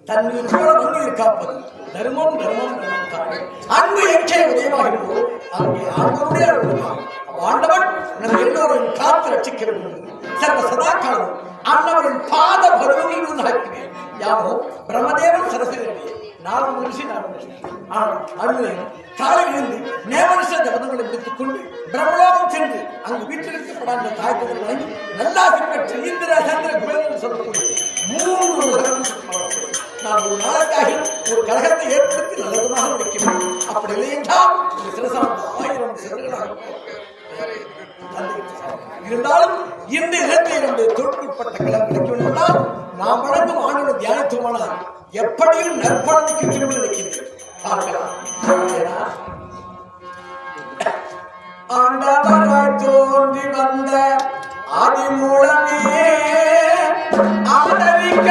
தன்னில் சோழ காப்பது தர்மம் தர்மம் தர்மம் காப்பது அன்பு எங்கே உதயமாகிறதோ அங்கே ஆண்டவருடைய ஆண்டவன் நம் எல்லோரும் காத்து ரட்சிக்க வேண்டும் சர்வ சதா காலம் அன்னவரின் பாத பருவங்கள் உண்டாக்கிறேன் யாவோ பிரம்மதேவன் சரஸ்வதி நாலு மனுஷி ஆனால் காலையில் இருந்து நேவனுஷ ஜபதங்களை முடித்துக் கொண்டு பிரம்மலோகம் சென்று அங்கு வீட்டிலிருக்கப்படாத தாய்ப்பதல் வழங்கி நல்லாசி பெற்று இந்திர சந்திர குபேரன் சொல்லக்கூடிய 3 வருடம் நான் ஒரு நாளைக்காக ஒரு கழகத்தை ஏற்படுத்தி நல்லதாக நடக்கிறேன். அப்படி இல்லை என்றால் இந்த சிறசான 1000 சிறர்களாக இருந்தாலும் இந்த இடத்தில் இருந்து தொழில்நுட்பட்ட களம் கிடைக்கணும்னால் நாம் வழங்கும் ஆண்டோட தியானத்துவமான எப்படியும் நற்பலனுக்கு திரும்ப நிற்கின்றது. ஆண்டவராய் தோன்றி வந்த ஆதிமூலமே ஆதரிக்க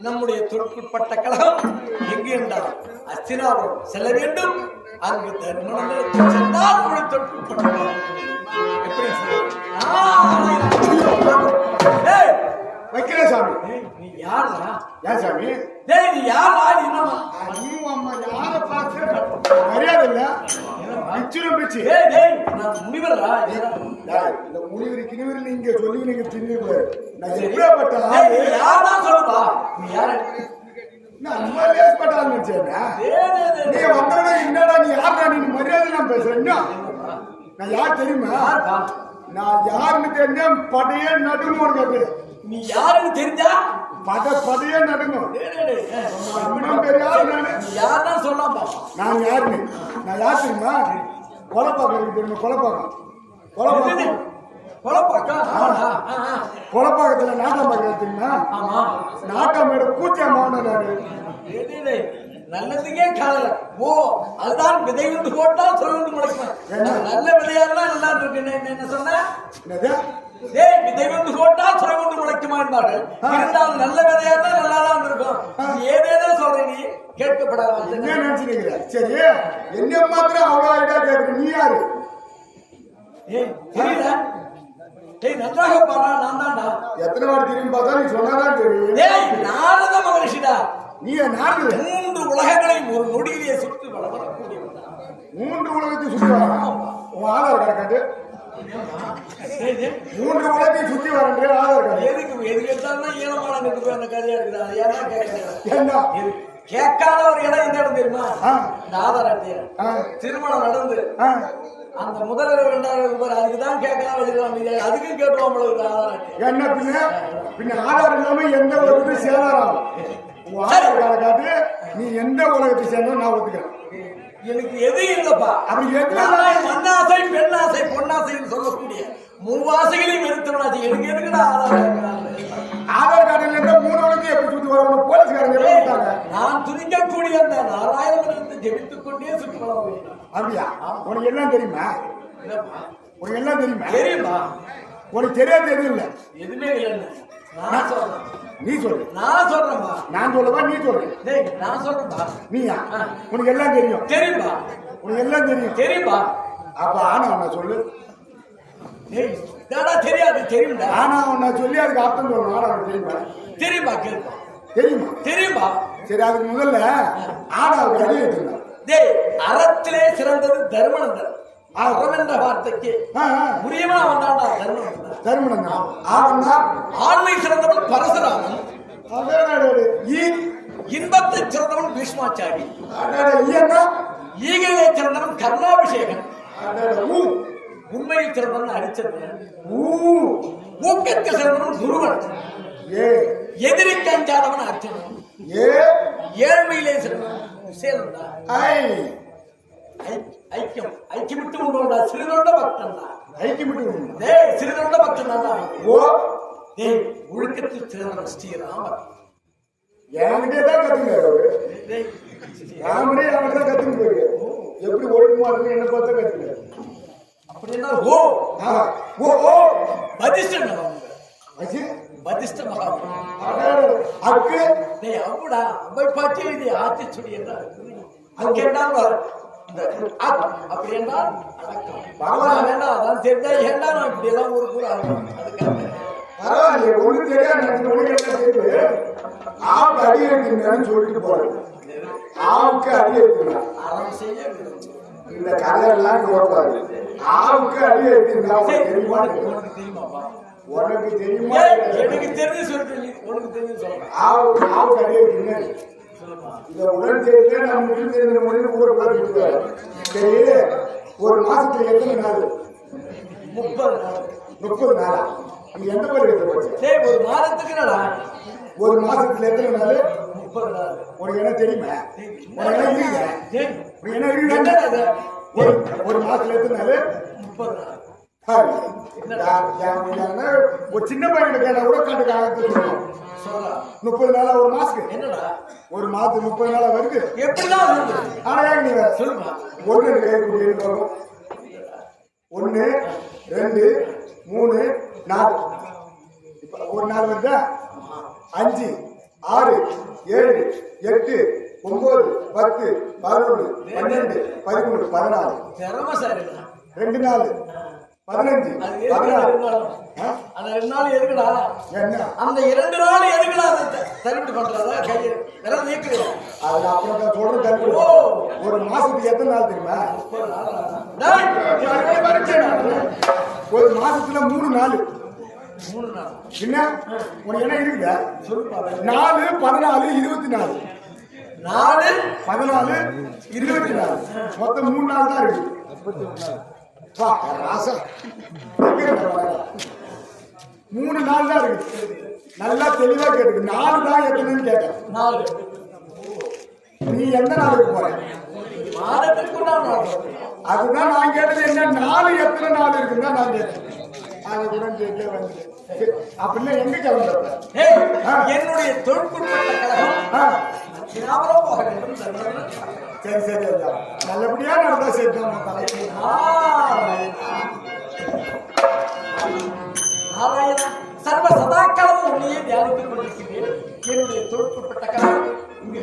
நம்முடைய தொழிற்குட்பட்ட கழகம் எங்கு என்றால் அஸ்தினாபுரம் செல்ல வேண்டும். அங்கு தர்மனந்தரத்தில் சென்றால் நம்முடைய தொழிற்குட்பட்ட கழகம் எப்படி வைக்கிறேன் சாமி. நீ யாரா? ஏன் சாமி? டேய் நீ யாரா? ஐயோ அம்மா, யாரை பார்த்து மரியாதை இல்ல? பிச்சுரும் பிச்சு. டேய் டேய் நான் முனிவரா? இந்த முனிவரி கிணிவரி நீங்க சொல்லி நீங்க தின்னு நான் எப்படியாப்பட்ட ஆளு? யாரா சொல்லுப்பா. நீ யாரு? நான் ரொம்ப லேஸ்பட்டான்னு நினைச்சேன். நீ வந்தவனே என்னடா நீ யாரா? நீ மரியாதை நான் பேசுறேன். நான் யார் தெரியுமா? நான் யாருன்னு தெரிஞ்சேன். படையே நடுங்கும் கேட்டு. நீ யாருன்னு தெரிஞ்சா படையே நடுங்கும். பெரிய ஆள் நானு. நீ யாரா சொல்லாமா? நான் யாருன்னு நான் யார் தெரியுமா? கொலப்பாக்கம் தெரியுமா? கொலப்பாக்கம் கொலப்பாக்கத்துல நாட்டம் பார்க்கறது தெரியுமா? நாட்டம் மேட கூச்சா மாவன நாடு. நல்லதுக்கே காணல. ஓ அதுதான் விதை வந்து போட்டா சொல்லு முளைக்குமா? நல்ல விதையாதான் நல்லா இருக்கு. என்ன சொன்ன? ஏய் விதை வந்து போட்டா சுரை கொண்டு முளைக்குமா என்பார்கள். இருந்தாலும் நல்ல விதையாதான் நல்லாதான் இருக்கும். ஏதேதோ சொல்ற நீ கேட்கப்படாத. என்ன நினைச்சுக்கிறீங்க? சரி என்ன மாத்திரம் அவ்வளவு ஐடியா கேட்குற நீ யாரு? ஏய் தெரியல. டேய் நன்றாக பாரா. நான் தான்டா. எத்தனை வாட்டி திரும்பி பார்த்தா நீ சொன்னாதான் தெரியும். ஏய் நாரத மகரிஷிடா. நீ நாரத? 3 உலகங்களையும் ஒரு நொடியிலே சுற்றி வரக்கூடியவன். 3 உலகத்தை சுற்றி வரணும். உன் ஆதார் கார்டு காட்டு. 3 உலகத்தையும் சுற்றி வரேன் ஆதார் கார்டு. எதுக்கு எடுத்தாலும் ஈரமான அந்த கதையா இருக்குது. ஏன்னா கேட்க என்ன கேட்காத ஒரு இடம் இந்த இடம் தெரியுமா? இந்த ஆதார் அட்டையா திருமணம் நடந்து அந்த முதல்வர் 2000 ரூபாய் அதுக்குதான் கேட்கலாம் வச்சிருக்காங்க. அதுக்கும் கேட்டுவாங்க ஆதார் அட்டை. என்ன பின்ன ஆதார் இல்லாம எந்த உலகத்தையும் சேதாரம். ஆதார் கார்டை காட்டு. நீ எந்த உலகத்தை சேர்ந்தோம் நான் ஒத்துக்கிறேன். எனக்கு எது இல்லப்பா. அப்படி மண்ணாசை பெண்ணாசை பொன்னாசைன்னு சொல்லக்கூடிய 3 ஆசைகளையும் எடுத்தவனாச்சு. எனக்கு எதுக்குடா ஆதார் கார்டு இல்லைன்னா 3 உலகத்தையும் எப்படி சுற்றி வரணும்? போலீஸ்காரங்க நான் துணிக்கக்கூடிய அந்த 4000 ஜெபித்துக் கொண்டே சுற்றி வர வேண்டும். அப்படியா? உனக்கு எல்லாம் தெரியுமா? உனக்கு எல்லாம் தெரியுமா? தெரியுமா? உனக்கு தெரியாது எதுவும் இல்லை. எதுவுமே இல்லைன்னு நான் சொல்றேன். நீ சொல்லு. நான் சொல்றேன்பா. நான் சொல்லவா நீ சொல்லு? நான் சொல்றேன்பா. நீயா? உனக்கு எல்லாம் தெரியும். தெரியும்பா. உனக்கு எல்லாம் தெரியும். தெரியும்பா. அப்ப ஆனா நான் சொல்லு. ஏடா தெரியாது தெரியும்டா. ஆனா நான் சொல்லி அதுக்கு அர்த்தம் சொல்லணும். ஆடாவுக்கு தெரியுமா? தெரியுமா கேட்போம். தெரியுமா? தெரியுமா? சரி, அதுக்கு முதல்ல ஆடாவுக்கு அடி எடுத்துக்கலாம். டேய், அறத்திலே சிறந்தது தர்மனந்தர். அறம் என்ற வார்த்தைக்கு புரியமா வந்தாண்டா தர்மனந்தர். தர்மனந்தா ஆவன்னா ஆண்மை சிறந்தவன் பரசுராமன். அதே இன்பத்தை சிறந்தவன் பீஷ்மாச்சாரி. ஈயன்னா ஈகையை சிறந்தவன் கர்ணாபிஷேகன். உண்மையை சிறந்தவன் அரிச்சந்திரன். ஊக்கத்தில் சிறந்தவன் துருவன். எதிரிக்கு அஞ்சாதவன் அர்ஜுனன். ஏழ்மையிலே சிறந்தவன் சேலந்தா. ஐக்கியம் ஐக்கியமிட்டு உண்டா சிறுதொண்ட பக்தன் தான். ஐக்கியமிட்டு சிறுதொண்ட பக்தன் தான். ஒழுக்கத்தில் சிறந்தவன் ஸ்ரீராமர். என்கிட்டே தான் கத்துக்கிறாரு. ராமரே அவன் தான் கத்துக்கு போயிரு. எப்படி ஒழுக்கமா இருக்கு என்ன பார்த்தா கத்துக்கிறாரு. அப்படின்னா ஓ ஓ ஓ பதிஷ்டன் பதிஷ்ட மகாபுரம் அக்கு அவடா அவை பாட்டி இது ஆத்தி சொல்லி என்ன அது கேட்டால் அப்படி என்றால் அடக்கம் வேண்டாம். அதான் தெரிஞ்சா ஏண்டா நான் இப்படி எல்லாம் ஒரு கூட அதுக்காக பரவாயில்ல. ஒண்ணு தெரியாது. ஆவுக்கு அடி எடுத்துங்கன்னு சொல்லிட்டு போறேன். ஆவுக்கு அடி எடுத்துக்கலாம். அறம் செய்ய இந்த கதையெல்லாம் போட்டாரு. ஆவுக்கு அடி எடுத்துங்களா? தெரியுமா? தெரியுமாப்பா? உனக்கு தெரியுமா? எனக்கு தெரிஞ்சு சொல்லிட்டு உனக்கு தெரிஞ்சு சொல்றேன். ஆவுக்கு அடி எடுத்துங்க. இதை உடல் தெரிஞ்ச நம்ம முடிவு தெரிஞ்ச மொழி ஊரை கொடுத்தாரு. சரி, ஒரு மாசத்துல எத்தனை நாள்? 30 நாளா? நீ எந்த பள்ளிக்கூடத்துல படிச்ச? ஒரு மாதத்துக்கு ஒரு மாசத்துல எத்தனை நாள்? 30 நாள். உனக்கு என்ன தெரியுமா? உனக்கு என்ன இருக்கு? உனக்கு என்ன இருக்கு? ஒரு மாசத்துல எத்தனை நாள்? 30 நாள். ஒரு சின்ன பையன் கேட்டா கூட கண்டுக்காக 30 நாளா ஒரு மாசத்துக்கு என்னடா? ஒரு மாசத்துக்கு 30 நாளா வருது. எப்படிதான் வருது? ஆனா நீ சொல்லுமா? 1 2 3 4 இப்ப ஒரு நாள் வருதா? 5 6 7 8 9 10 11 12 13 14 திறமசாலி 2 நாள் 15 16 அந்த 2 நாள் எதுக்குடா? என்ன அந்த 2 நாள் எதுக்குடா? தரிட்டு பண்றதா கையை வெறும் நீக்குது. அது அப்புறம் சொல்றது. ஒரு மாசத்துக்கு எத்தனை நாள் தெரியுமா? ஒரு மாசத்துல 3 நாள். 3 நாள் என்ன உனக்கு என்ன இருக்குதா? 4 14 24 4 14 24 மொத்தம் 3 நாள் தான் இருக்கு. வா ராசா 3 நாள் தான் இருக்கு. நல்லா தெளிவா கேட்டு 4 நாள் எத்தனைன்னு கேட்டேன். 4 நீ எந்த நாளுக்கு போற? மாதத்துக்கு அதுதான் நான் கேட்டது. என்ன 4 எத்தனை நாள் இருக்குன்னா நான் கேட்டேன். அது கூட கேட்க வந்து அப்படின்னா எங்க கிளம்புற? என்னுடைய தொழில்நுட்ப கழகம் சரி சரி நல்லபடியா நடந்தா சரி. நாராயணா சர்வ சதாக்காலமும் உன்னையே தியானித்துக் கொண்டிருக்கிறேன். என்னுடைய தொழில்நுட்ப கழகம் இங்கு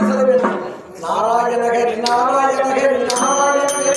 செல்ல வேண்டும். நாராயணகரி நாராயணகரி நாராயணகரி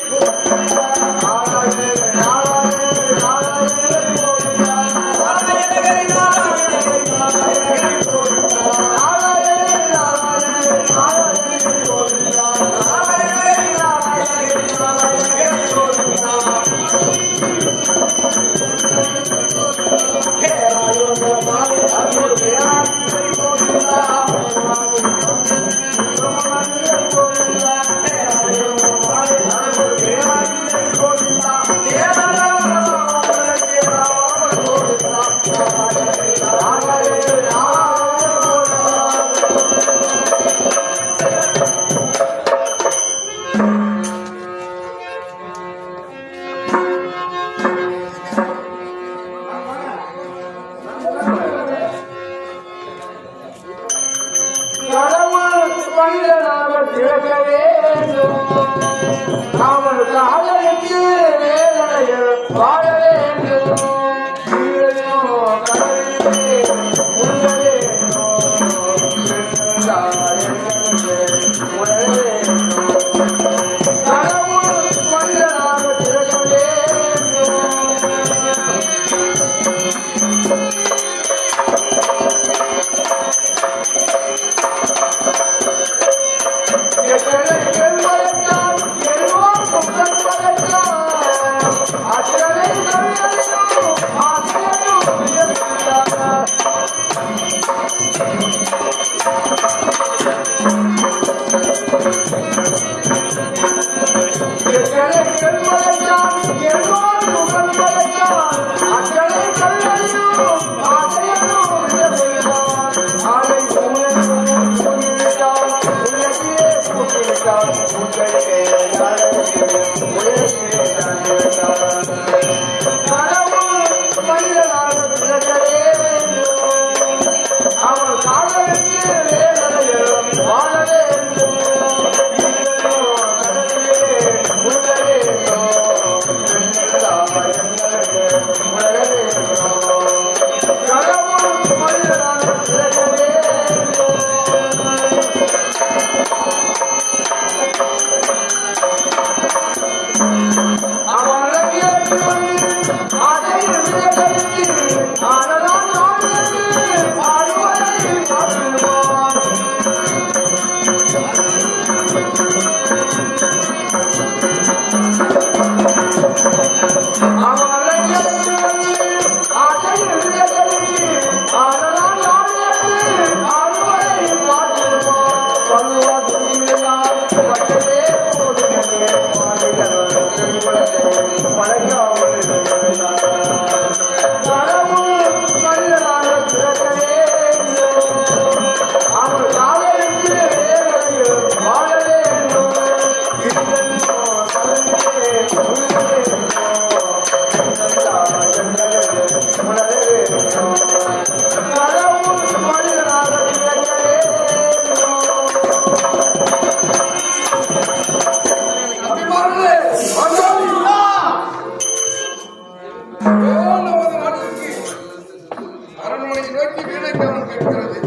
நோக்கி வீணை கவனம் கேட்கிறது.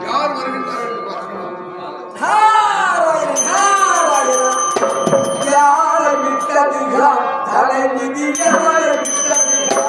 யார் வருகின்றார் என்று பார்க்கலாம். யாரை விட்டதுகா தலை விதி யாரை விட்டதுகா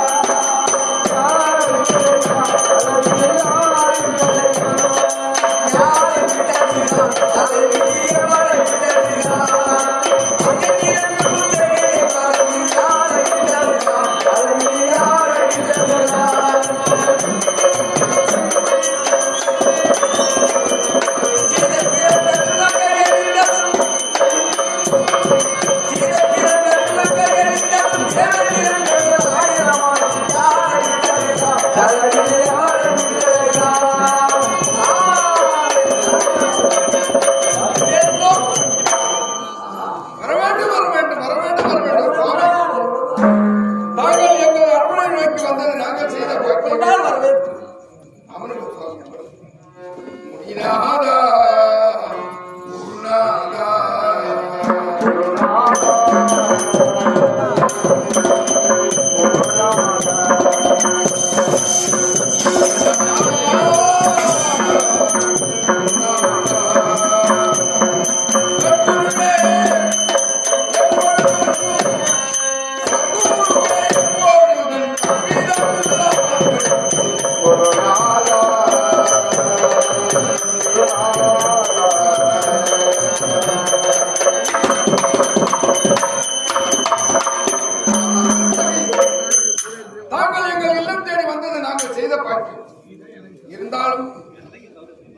இருந்தாலும்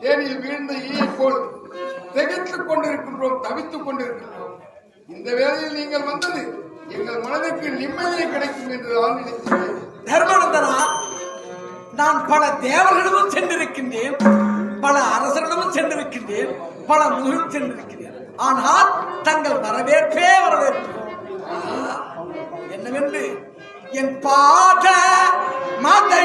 தேனில் வீழ்ந்த ஈயை போல் திகைத்துக் கொண்டிருக்கின்றோம், தவித்துக் கொண்டிருக்கின்றோம். இந்த வேளையில் நீங்கள் வந்தது எங்கள் மனதுக்கு நிம்மதியை கிடைக்கும் என்று நான் நினைக்கிறேன். தர்மநந்தனா, நான் பல தேவர்களிடமும் சென்றிருக்கின்றேன், பல அரசர்களிடமும் சென்றிருக்கின்றேன், பல முகிலும் சென்றிருக்கிறேன். ஆனால் தங்கள் வரவேற்பே வரவேற்பு. என்னவென்று என் பாத மாதை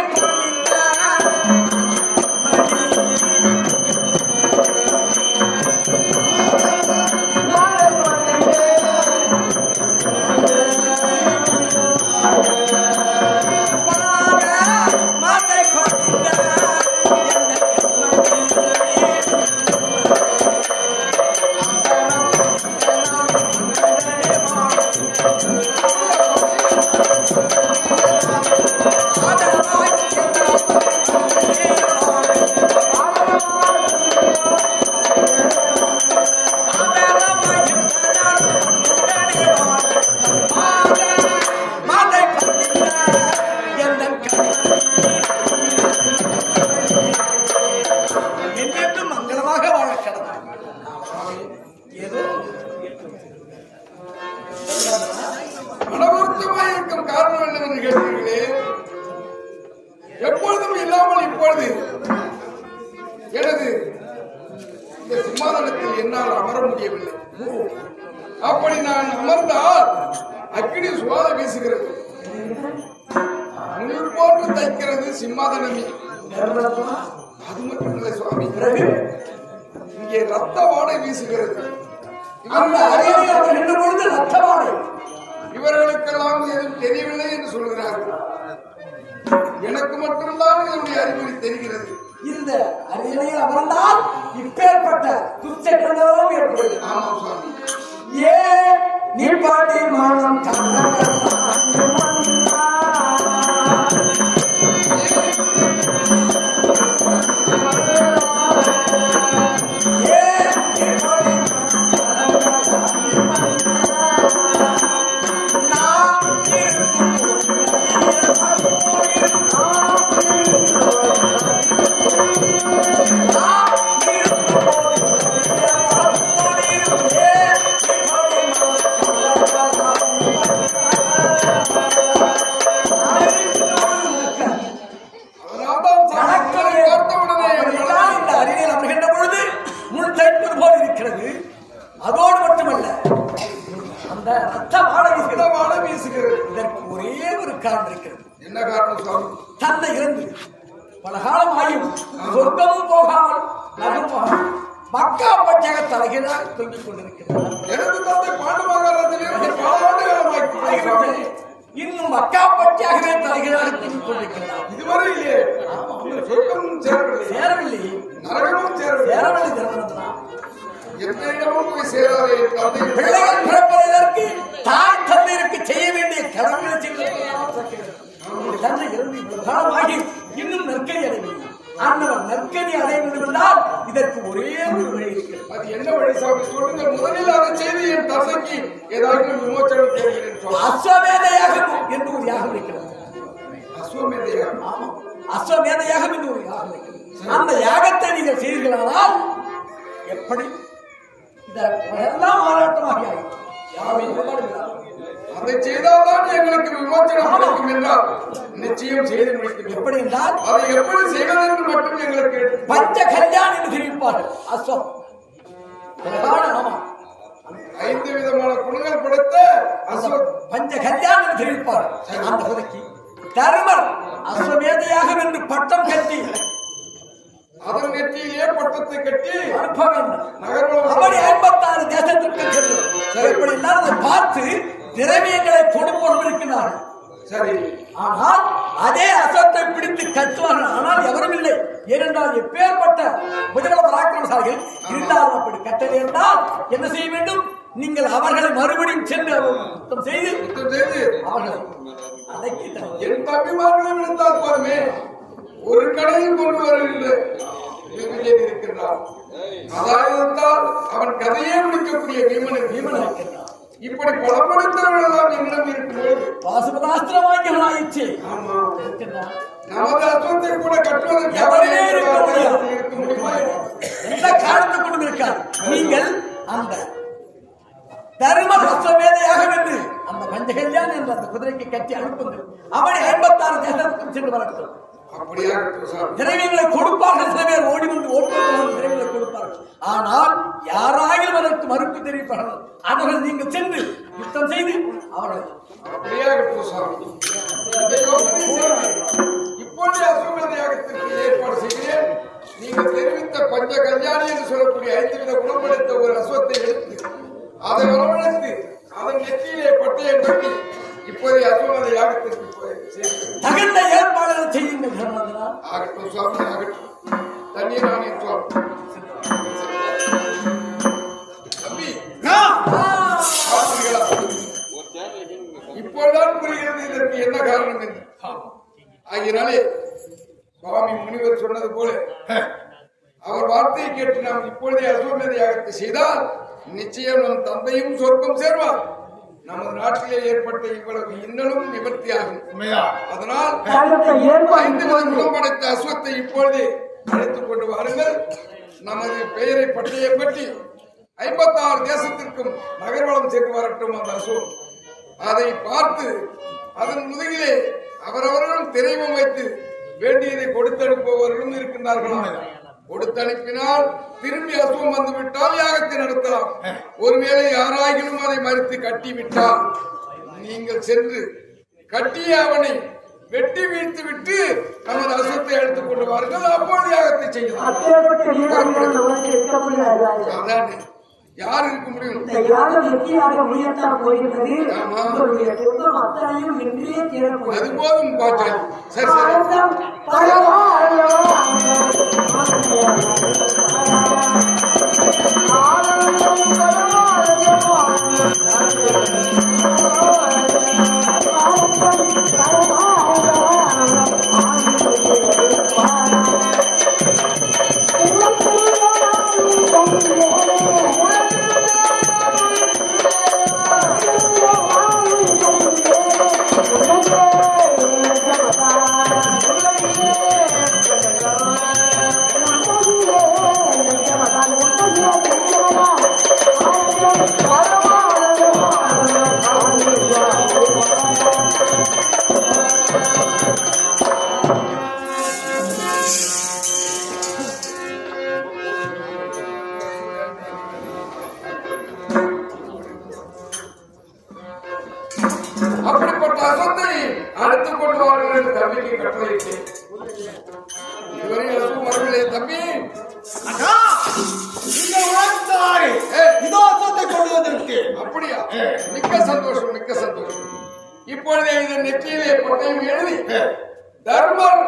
மனவருத்தமாயிருக்கும் காரணம் என்னவென்று கேட்டீர்களே, எப்பொழுதும் இல்லாமல் இப்பொழுது எனது இந்த சிம்மாசனத்தில் என்னால் அமர முடியவில்லை. அப்படி நான் அமர்ந்தால் அக்கினி சுவாத வீசுகிறது, முள் போன்று தைக்கிறது சிம்மாசனமே. அது மட்டும் இல்லை சுவாமி, இங்கே ரத்த வாடை வீசுகிறது. இவர்களுக்கெல்லாம் எதுவும் தெரியவில்லை என்று சொல்கிறார்கள். எனக்கு மட்டும்தான் இதனுடைய அறிகுறி தெரிகிறது. இந்த அரியணையில் அமர்ந்தால் இப்பேற்பட்ட துச்செல்லாம் ஏற்படுது. ஆமாம் சுவாமி. ஏ நீ பாட்டி மானம் அதோடு மட்டுமல்ல, அந்த ரத்த வாடை வீசுகிறது. இதற்கு ஒரே ஒரு காரணம் இருக்கிறது. என்ன காரணம் சுவாமி? தன்னை இறந்து பல காலம் ஆயும் சொர்க்கமும் போகாமல் நகம் போகாமல் மக்கா பட்சக தலைகளாக தொங்கிக் கொண்டிருக்கிறார். எனது தந்தை பாண்டமாகாரத்திலே பல ஆண்டுகாலமாகி இன்னும் மக்கா பட்சியாகவே தலைகளாக தொங்கிக் கொண்டிருக்கிறார். இதுவரையிலே சொர்க்கம் சேராத என் தந்தை பிள்ளைகள் பிறப்பதற்கு தாய் தந்தையருக்கு செய்ய வேண்டிய கடமைகளை செய்வதற்கு தந்தை இறந்து இவ்வளவு காலமாகி இன்னும் நற்கதி அடையவில்லை. அண்ணவர் நற்கதி அடைய வேண்டும் என்றால் இதற்கு ஒரே ஒரு வழி இருக்கிறது. அது என்ன வழி சாமி சொல்லுங்கள். முதலில் அதை செய்து என் தந்தைக்கு ஏதாவது விமோச்சனம் தேடுகிறேன் சொல். அஸ்வமேத யாகம் என்று ஒரு யாகம் இருக்கிறது. அஸ்வமேத யாகம். ஆமா, அஸ்வமேத யாகம் என்று ஒரு யாகம் இருக்கிறது. அந்த யாகத்தை நீங்கள் செய்தீர்களானால் எப்படி இதெல்லாம் மாறாட்டமாக ஆகிடும். அதை செய்தால்தான் எங்களுக்கு விமோச்சனம் கிடைக்கும் என்றால் நிச்சயம் செய்து முடிக்கும். எப்படி என்றால் அதை எப்படி செய்வது என்று மட்டும் எங்களுக்கு பஞ்ச கல்யாணம் என்று தெரிவிப்பார்கள். அஸ்வம் ஆமா 5 விதமான குணங்கள் படைத்த அஸ்வத் பஞ்ச கல்யாணம் என்று தெரிவிப்பார்கள். அந்த பதக்கி தர்மர் அஸ்வமேதையாகம் என்று பட்டம் கட்டி அதன் நெற்றியிலே பட்டத்தை கட்டி அனுப்ப வேண்டும். நகர்வலம் அப்படி 56 தேசத்திற்கு செல்லும். எப்படி என்றால் அதை பார்த்து திரவியங்களை கொடுப்போம் இருக்கிறார்கள். சரி. ஆனால் அதே அசத்தை பிடித்து கட்டுவார்கள். ஆனால் எவரும் இல்லை. ஏனென்றால் எப்பேற்பட்ட புஜபல பராக்கிரமசாலிகள் இருந்தாலும் அப்படி கட்டளை என்றால் என்ன செய்ய வேண்டும்? நீங்கள் அவர்களை மறுபடியும் சென்று சுத்தம் செய்து அவர்களை அடக்கி என் தம்பிமார்களை விழுந்தால் போதுமே. ஒரு கடையில் கொண்டு வருகின்ற இருக்கிறார். அதாவது அவன் கதையே முடிக்கக்கூடிய பீமன் இருக்கிறார். இப்படி பலப்படுத்தவர்கள் எல்லாம் என்னிடம் இருக்கும்போது பாசுபதாஸ்திரம் வாங்கியவனாயிற்று. நமது அஸ்வத்தை கூட கட்டுவதற்கு எவரே இருக்க முடியுமா? எந்த காரணத்தை கொண்டு இருக்கார்? நீங்கள் அந்த தர்ம அஸ்வமேதையாக வென்று அந்த பஞ்சகல்யான் என்ற அந்த குதிரைக்கு கட்டி அனுப்புங்கள். அவனை 56 தேசத்துக்கும் சென்று வரட்டும். திரவியங்களை கொடுப்பார்கள். சில பேர் ஓடி வந்து ஓட்டுநர்கள் திரவியங்களை கொடுப்பார்கள். ஆனால் யாராயும் அதற்கு மறுப்பு தெரிவிப்பார்கள். அவர்கள் நீங்கள் சென்று யுத்தம் செய்து அவர்களை இப்பொழுது அஸ்வமேதையாகத்திற்கு ஏற்பாடு செய்கிறேன். நீங்கள் தெரிவித்த பஞ்ச கல்யாணி என்று சொல்லக்கூடிய 5 வித குணப்படுத்த ஒரு அஸ்வத்தை எடுத்து அதை வரவழைத்து அதன் நெற்றியிலே பட்டையை கட்டி இப்போதைய அஸ்வமேத யாகத்திற்கு தகுந்த ஏற்பாடுகள் செய்யுங்கள். ஆகட்டும் சுவாமி, ஆகட்டும். தண்ணீர் நானே சுவாமி. தம்பி இப்போதான் புரிகிறது இதற்கு என்ன காரணம் என்று. ஆகினாலே சுவாமி முனிவர் சொன்னது போல அவர் வார்த்தையை கேட்டு நாம் இப்பொழுதே அஸ்வமேத யாகத்தை செய்தால் நிச்சயம் நம் தந்தையும் சொர்க்கம் சேர்வார். நமது நாட்டிலே ஏற்பட்ட இவ்வளவு இன்னலும் நிவர்த்தியாகும். அதனால் 5 குணம் படைத்த அஸ்வத்தை இப்பொழுதே அழைத்துக் கொண்டு வாருங்கள். நமது பெயரை பட்டையை பற்றி 56 தேசத்திற்கும் நகர்வலம் சென்று வரட்டும். அந்த அஸ்வம் அதை பார்த்து அதன் முதுகிலே அவரவர்களும் திரைவம் வைத்து வேண்டியதை கொடுத்து அனுப்புபவர்களும் இருக்கின்றார்களாம். கொடுத்து அனுப்பினால் திரும்பி அசுவம் வந்துவிட்டால் யாகத்தை நடத்தலாம். ஒருவேளை யாராயினும் அதை மறுத்து கட்டிவிட்டால் நீங்கள் சென்று கட்டிய அவனை வெட்டி வீழ்த்து விட்டு நமது அசுவத்தை எடுத்துக் கொண்டு வாருங்கள். அப்போது யாகத்தை செய்யலாம். யார் இருக்க முடியும்? அது போதும் பாச்சாலி. சரி அப்படிப்பட்ட அசத்தை அழைத்துக் கொண்டு வாருங்கள். தம்பிக்கு கட்டளையிட்டேன். இதுவரை அசு மரங்களே தம்பி அப்படியா? மிக்க சந்தோஷம், மிக்க சந்தோஷம். இப்பொழுதே இதன் நெற்றியிலே பட்டையும் எழுதி தர்மர்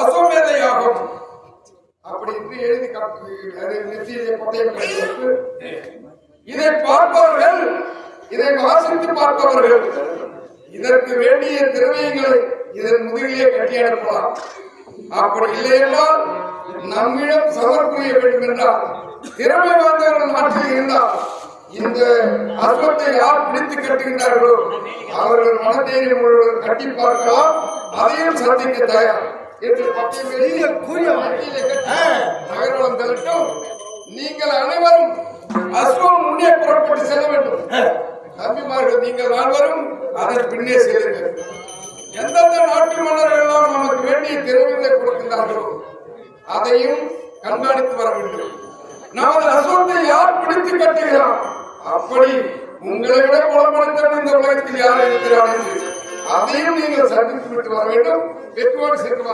அஸ்வமேத யாகம் அப்படி என்று எழுதி நெற்றியிலே பட்டையும் இதை பார்ப்பவர்கள், இதை வாசித்து பார்ப்பவர்கள் இதற்கு வேண்டிய திரவியங்களை இதன் முதுகிலே கட்டி அனுப்பலாம். அப்படி இல்லை என்றால் நம்மிடம் சவர் புரிய வேண்டும் என்றால் திறமை வாய்ந்தவர்கள் நாட்டில் இருந்தால் இந்த அஸ்வத்தை யார் பிடித்து கட்டுகின்றார்களோ அவர்கள் மனதேறி முழுவதும் கட்டி பார்க்கலாம். அதையும் சந்திக்க தயார் என்று நகர்வலம் செல்லட்டும். நீங்கள் அனைவரும் அஸ்வம் முன்னே புறப்பட்டு செல்ல வேண்டும். தம்பிமார்கள் நீங்கள் நால்வரும் அதன் பின்னே செல்லுங்கள். எந்தெந்த நாட்டு மன்னர்கள் எல்லாம் நமக்கு வேண்டிய திறமையை கொடுக்கின்றார்களோ அதையும் கண்காணித்து வர வேண்டும். நமது அஸ்வத்தை யார் பிடித்து கட்டுகிறார், அப்படி உங்களை விட குணப்படுத்த இந்த உலகத்தில் யார் இருக்கிறார் என்று அதையும் நீங்கள் சந்தித்து விட்டு வர வேண்டும். வெற்றியோடு சேர்த்து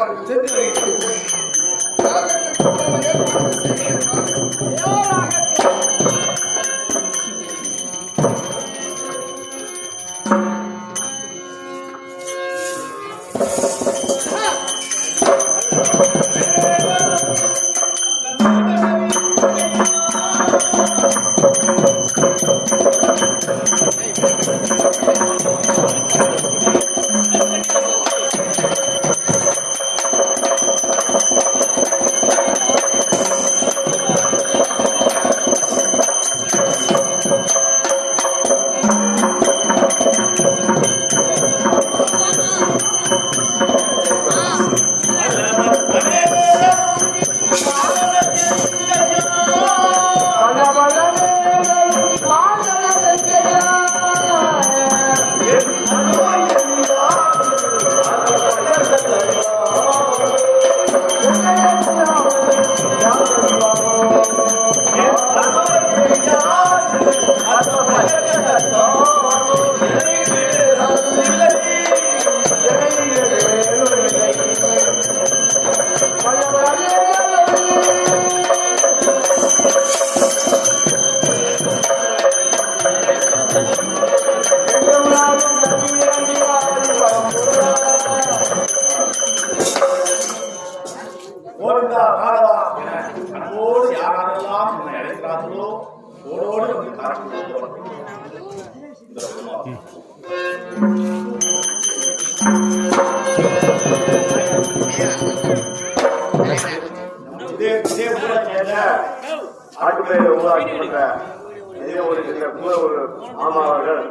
மாமாவர்கள்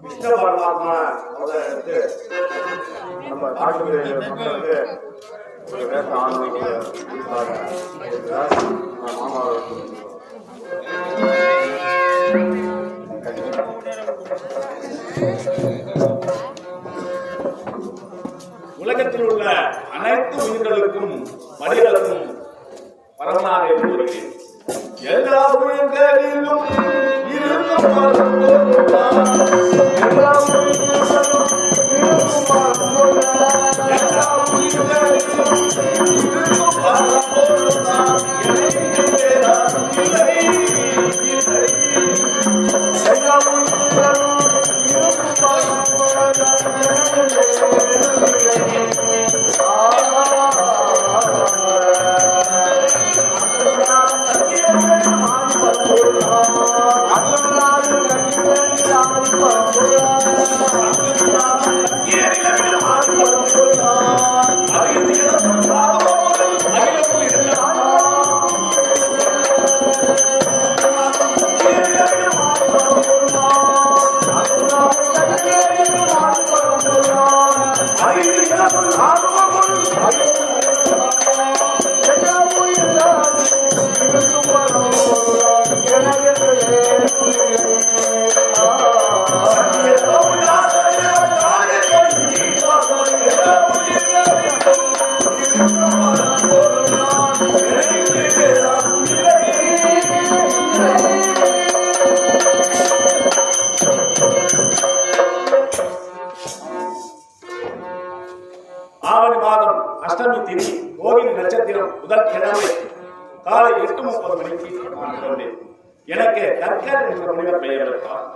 கிருஷ்ண பரமாத்மா நம்ம நாட்டு மக்களுக்கு ஒரு வேச ஆனவர்கள் மாமாவர்கள் உலகத்தில் உள்ள அனைத்து உயிர்களுக்கும் மனிதர்களுக்கும் பரவலாக இருக்கிறேன். எல்லா உயிர்களிலும் இருக்கும் ஆவணி மாதம் அஷ்டமி திதி ரோகிணி நட்சத்திரம் முதல் கிழமை காலை 8:30 மணிக்கு எனக்கு கற்கர் என்ற முனிவர் பெயர் வைத்தார்.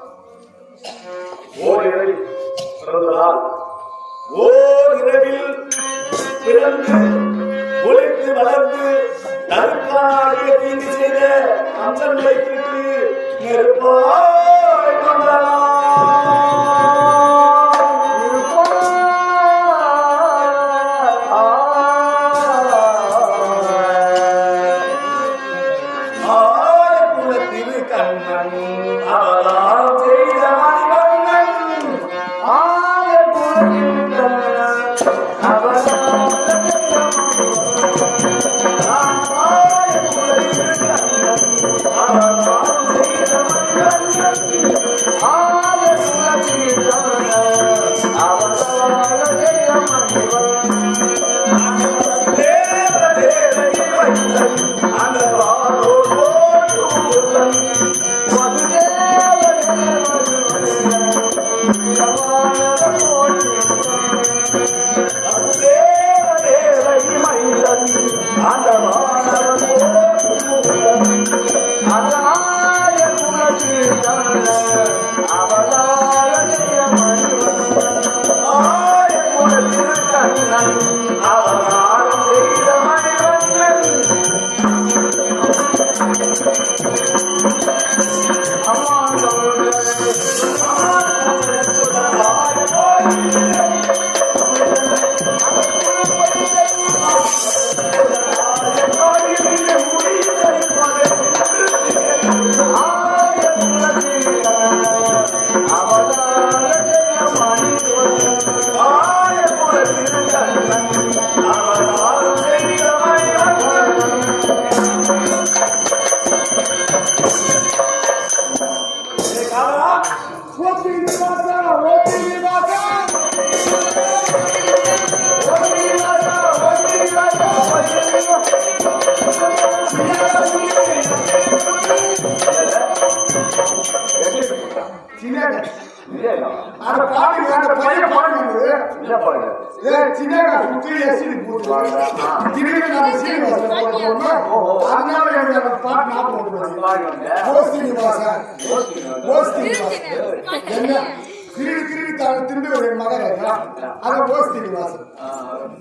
ஓர் இரவில் பிறந்ததால் ஓர் இரவில் பிறந்து ஒளித்து வளர்ந்து தற்காலிய தீங்கு செய்த அம்சங்களை பெற்று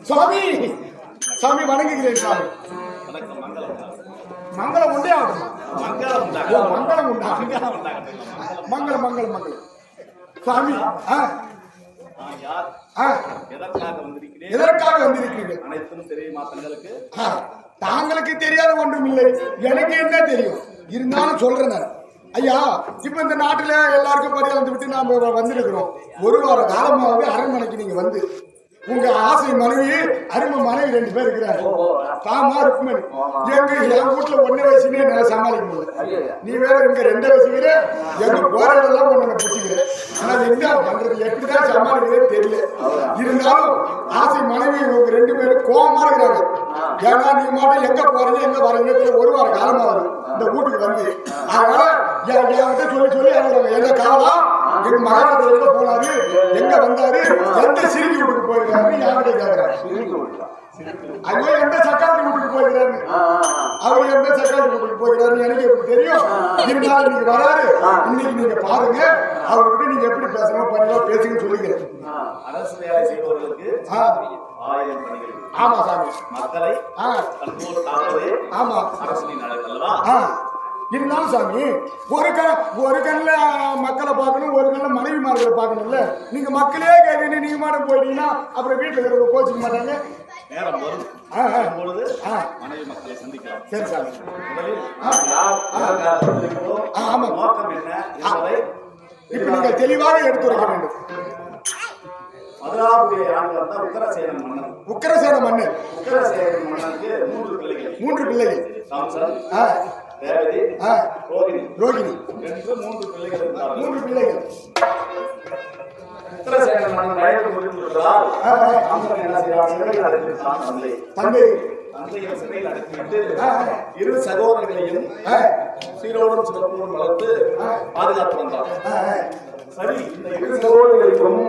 சுவாமி சுவாமி வணங்குகிறேன் சுவாமி. மங்களம் உண்டே ஆகும். மங்களம் உண்டா? மங்களம் மங்களம் மங்களம் சுவாமி. எதற்காக வந்திருக்கிறீர்கள்? அனைத்தும் தெரியுமா தங்களுக்கு? தாங்களுக்கு தெரியாத ஒன்றும் இல்லை, எனக்கு என்ன தெரியும். இருந்தாலும் சொல்றேன் நான். ஐயா, இப்ப இந்த நாட்டுல எல்லாருக்கும் பரிகாரம் விட்டு நாம வந்திருக்கிறோம். ஒரு வார காலமாகவே அரண்மனைக்கு நீங்க வந்து உங்க ஆசை மனைவி அருமை மனைவி 2 பேர் இருக்கிறாரு. தாமா ருக்மணி. என் வீட்டுல 1 வயசுலயே நான் சமாளிக்க முடியல. நீ வேற இங்க 2 வயசுக்கிற எங்க போராடெல்லாம் ஒண்ணு பிடிச்சிக்கிறேன். ஆனா என்ன பண்றது, எப்படிதான் சமாளிக்கிறதே தெரியல. இருந்தாலும் ஆசை மனைவி உங்க 2 பேரும் கோபமா இருக்கிறாங்க. ஏன்னா நீ மட்டும் எங்க போறீங்க எங்க வரீங்க ஒரு வார காலமாகுது இந்த வீட்டுக்கு வந்து. அதனால என்கிட்ட சொல்லி என்ன காலம் எங்க மகாராஜா எங்க போனாரு, எங்க வந்தாரு, எந்த சிரிக்கி வீட்டுக்கு போயிருக்காரு யார்கிட்ட கேட்கிறாரு. ஐயோ எந்த சக்காத்து வீட்டுக்கு போயிருக்காரு, அவர் எந்த சக்காத்து வீட்டுக்கு போயிருக்காரு எனக்கு எப்படி தெரியும். இருந்தாலும் நீங்க வராரு, இன்னைக்கு நீங்க பாருங்க, அவர்கிட்ட நீங்க எப்படி பேசணும் பண்ணலாம் பேசுங்க சொல்லிக்கிறேன். அரசு வேலை செய்பவர்களுக்கு 1000 பணிகள். ஆமா சாமி. மக்களை ஆமா அரசின் அல்லவா. இருந்தாலும் சாமி ஒரு கண்ணுல மக்களை பார்க்கணும், ஒரு கண்ணுல மனைவி மார்களை பார்க்கணும்ல. நீங்க மக்களே கேட்கணும், நீங்க மாட்டம் போயிட்டீங்கன்னா அப்புறம் வீட்டுல இருக்கிறவங்க கோச்சிக்க மாட்டாங்க. நேரம் வரும் பொழுது மனைவி மக்களை சந்திக்கலாம். சரி சாமி. முதலில் ஆமா நோக்கம் என்ன என்பதை இப்ப நீங்க தெளிவாக எடுத்துரைக்க வேண்டும். 16வது ஆண்டு வந்த உக்கரசேன மன்னன். உக்கரசேன மன்னன். உக்கரசேன மன்னனுக்கு 3 பிள்ளைகள். 3 பிள்ளைகள். சாம்சன், தேவதி, ரோகிணி என்று 3 பிள்ளைகள் இருந்தார்கள். 3 பிள்ளைகள். உக்கரசேன மன்னன் வயது முதிர்ந்துவிட்டதால் சாம்சன் என்ன செய்தார்? சிறையில் அடைத்திருந்தான் தந்தை. தந்தையை சிறையில் அடைத்துவிட்டு 2 சகோதரர்களையும் சீரோடும் சிறப்போடும் வளர்த்து பாதுகாத்து வந்தார். சரி, இந்த 2 சகோதரர்களுக்கும்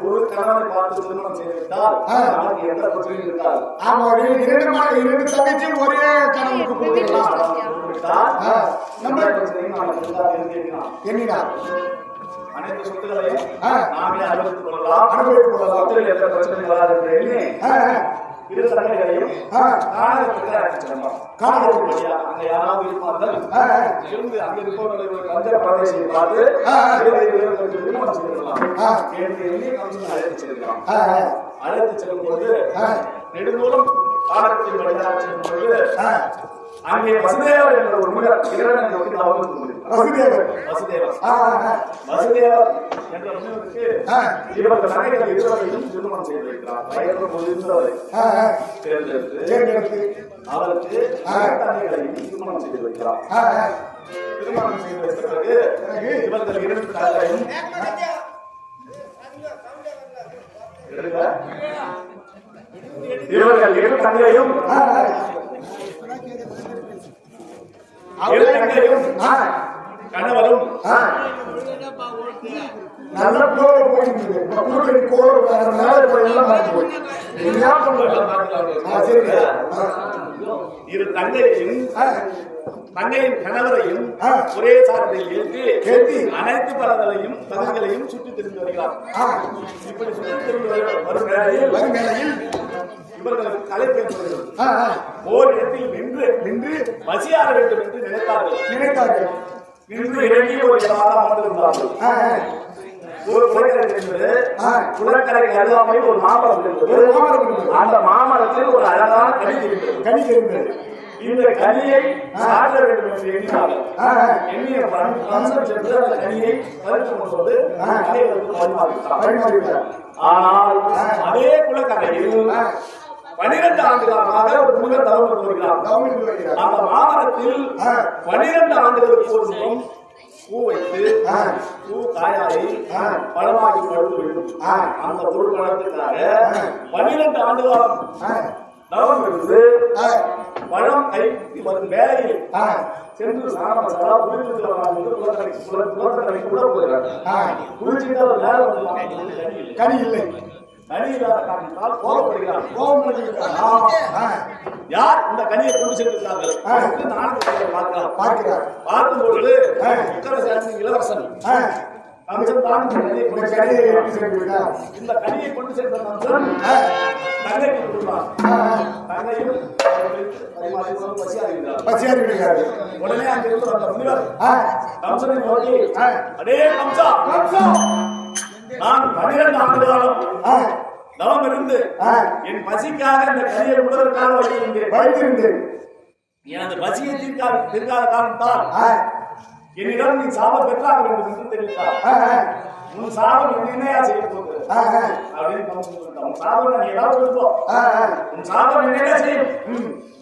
ஒரு கணவனை பார்த்து திருமணம் செய்துவிட்டால் நமக்கு எந்த பிரச்சனையும் இருக்காது. ஆமா, 2 தங்கச்சி ஒரே கணவனுக்கு கொடுத்துடலாம். நம்ம பிரச்சனையும் நமக்கு எண்ணினா அனைத்து சொத்துக்களையும் நாமே அனுபவித்துக் கொள்ளலாம். சொத்தில் எந்த பிரச்சனையும் வராது என்று எண்ணி இரு தங்கைகளையும் காணகத்துக்கு அழைத்து சென்றோம். காணகத்துக்கு அங்க யாராவது இருப்பார்கள் இருந்து அங்க இருப்பவர்களை ஒரு கஞ்ச பிரதேசத்தை பார்த்து திருமணம் செய்திருக்கலாம் என்று எண்ணி கம்சன் அழைத்து செல்கிறான். அழைத்து செல்லும் பொழுது நெடுந்தூரம் காணகத்தின் வழியாக செல்லும் பொழுது அங்கே வசுதேவர் என்ற ஒரு முனிவர் இறைவனை நோக்கி தவம் வசுதேவர் என்ற முனிவருக்கு இவர்கள் நகைகள் இருவரையும் திருமணம் செய்து வைக்கிறார். வயது முதிர்ந்தவரை தேர்ந்தெடுத்து அவருக்கு நகைகளையும் திருமணம் செய்து வைக்கிறார். திருமணம் செய்து வைத்த பிறகு இவர்கள் இரண்டு தங்கையும் இவர்கள் இரு தங்கையும் கணவரும் நல்ல கோல போயிட்டு இரு தங்கையும் தங்கையின் கணவரையும் ஒரே சாரத்தில் ஏற்றி அனைத்து பலங்களையும் பதங்களையும் சுற்றி திரிந்து வருகிறார். இப்படி சுற்றி திரிந்து வரும் வேளையில் இவர்களுக்கு கலைப்பு ஓர் இடத்தில் நின்று பசியார வேண்டும் என்று நினைத்தார்கள். நின்று இறங்கி ஒரு இடமாக அமர்ந்திருந்தார்கள். ஒரு குளக்கரை என்பது குளக்கரைக்கு அருகாமையில் ஒரு மாமரம் இருந்தது. அந்த மாமரத்தில் ஒரு அழகான கனி இருந்தது. இந்த கனியை சாப்பிட வேண்டும் என்று எண்ணினார்கள். எண்ணிய கம்சன் சென்று அந்த கனியை பறித்து கொண்டு பரிமாறிவிட்டார். ஆனால் அதே குளக்கரையில் 12 ஆண்டுகளாக ஒரு முனிவர் தவம் இருந்து வருகிறார். அந்த மாமரத்தில் 12 ஆண்டுகளுக்கு ஒரு முகம் பூ வைத்து பூ காயாரை பழமாக்கி பழுது வேண்டும். அந்த பொருள் பழத்துக்காக 12 ஆண்டு காலம் தவம் இருந்து பழம் கை வரும் வேலையில் சென்று சாணமசாலா குளிர்ந்து கூட போகிறார். குளிர்ச்சிட்டு அவர் நேரம் கனி இல்லை. கனி இல்லாத காரணத்தால் கோபப்படுகிறார். யார் இந்த கனியை கொண்டு சென்றிருக்கிறார்கள் பார்க்கிறார். பார்க்கும் பொழுது இளவரசன் கம்சன் தான் இந்த கனியை கொண்டு சென்ற கம்சன் தங்கைக்கு கொடுத்தார். தங்கையும் பசியாகி விடுகிறார். உடனே அங்கிருந்து வந்த முனிவர் கம்சனை நோக்கி, அடே கம்சா, நான் 12 ஆண்டு காலம் தவம் இருந்து என் பசிக்காக இந்த கனியை உணர்வதற்காக வைத்திருந்தேன். எனது பசியை தீர்க்காத காரணத்தால் என்னிடம் நீ சாபம் பெற்றாக வேண்டும் என்று தெரிவித்தார். உன் சாபம் என்னையா செய்ய போகுது அப்படின்னு சாபம் நீ ஏதாவது இருப்போம். உன் சாபம் என்னையா செய்யும்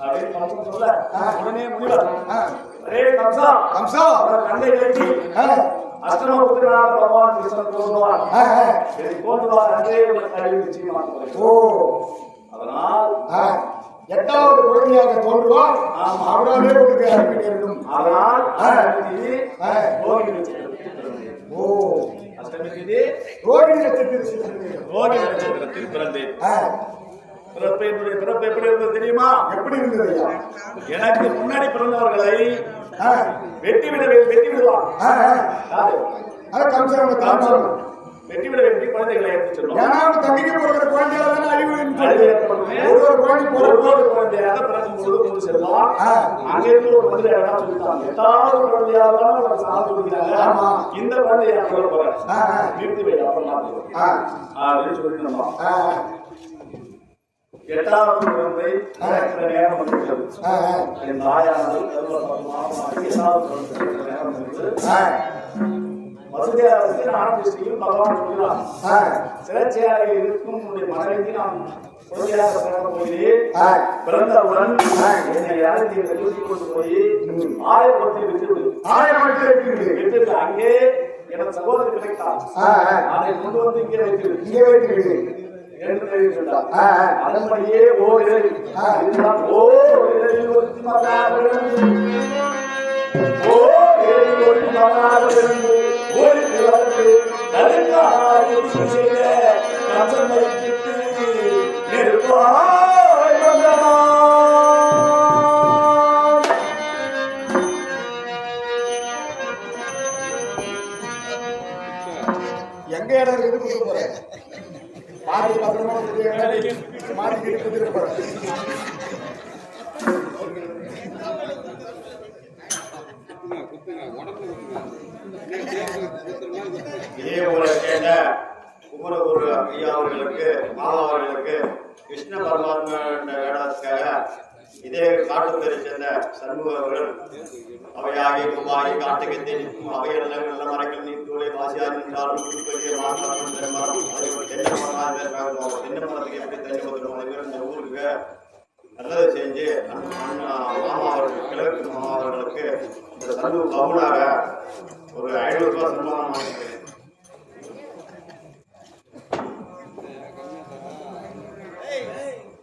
அப்படின்னு சொல்ல உடனே முனிவர், அரே கம்சா, தந்தை கட்டி அஷ்டமபுத்திரனாக பகவான் கிருஷ்ணன் தோன்றுவார். இதை தோன்றுவார் அன்றே உனக்கு அறிவு நிச்சயமாக. அதனால் 8வது குழந்தையாக தோன்றுவார். அவராலே உங்களுக்கு அறிவு நேரிடும். அதனால் ரோகிணி நட்சத்திரத்தில் பிறந்தேன். பிறப்பு எப்படி இருந்தது தெரியுமா? எப்படி இருந்தது? எனக்கு முன்னாடி பிறந்தவர்களை வெட்டி விடுவான். வெட்டி விட வேண்டிய குழந்தைகளை எடுத்து செல்வான். தங்கிக்கு போகிற குழந்தைகள் அழிவு குழந்தையாக பிறக்கும் பொழுது கொண்டு செல்வான். அங்கிருந்து ஒரு குழந்தையாக சொல்லிட்டாங்க. 8வது குழந்தையாக சார்ந்து கொடுக்கிறாங்க. இந்த குழந்தையாக சொல்ல போறேன், நிறுத்தி வை அப்படின்னு சொல்லிட்டு நம்ம 8வது குழந்தை நேரம் வந்துள்ளது. என் தாயானது வசுதேவருக்கு ஆனந்திஷ்டியும் பகவான் சொல்கிறார், சிறச்சியாக இருக்கும் உன்னுடைய மனைவிக்கு நான் குழந்தையாக பிறந்த போகிறேன். பிறந்தவுடன் என்னை யாருக்கு கூட்டிக் கொண்டு போய் 1000 விட்டு அங்கே எனது சகோதரர் கிடைத்தார். அதை கொண்டு வந்து இங்கே வைத்து என்று தெரிவித்தார். அதன்படியே ஓரில் எங்க இடம் இருக்கு போறேன் மாடி பத்திரமா மாடி காட்டுப்பேரை சேர்ந்த சண்முக அவர்கள் அவையாகி கும்பாகி காட்டுக்கு தெரிவிக்கும் அவையில் நல்ல மரங்கள் நீர்த்தூளை வாசியாக நின்றாலும் புதுப்பெரிய மாற்றம் தென்மரம் தென்னை மரத்துக்கு எப்படி தென்னை மரம் இந்த ஊருக்கு நல்லது செஞ்சு மாமா அவர்கள் கிழக்கு மாமா அவர்களுக்கு இந்த சண்முக கவுனாக ஒரு 500 ரூபாய் சன்மானம் வாங்கிக்கிறேன்.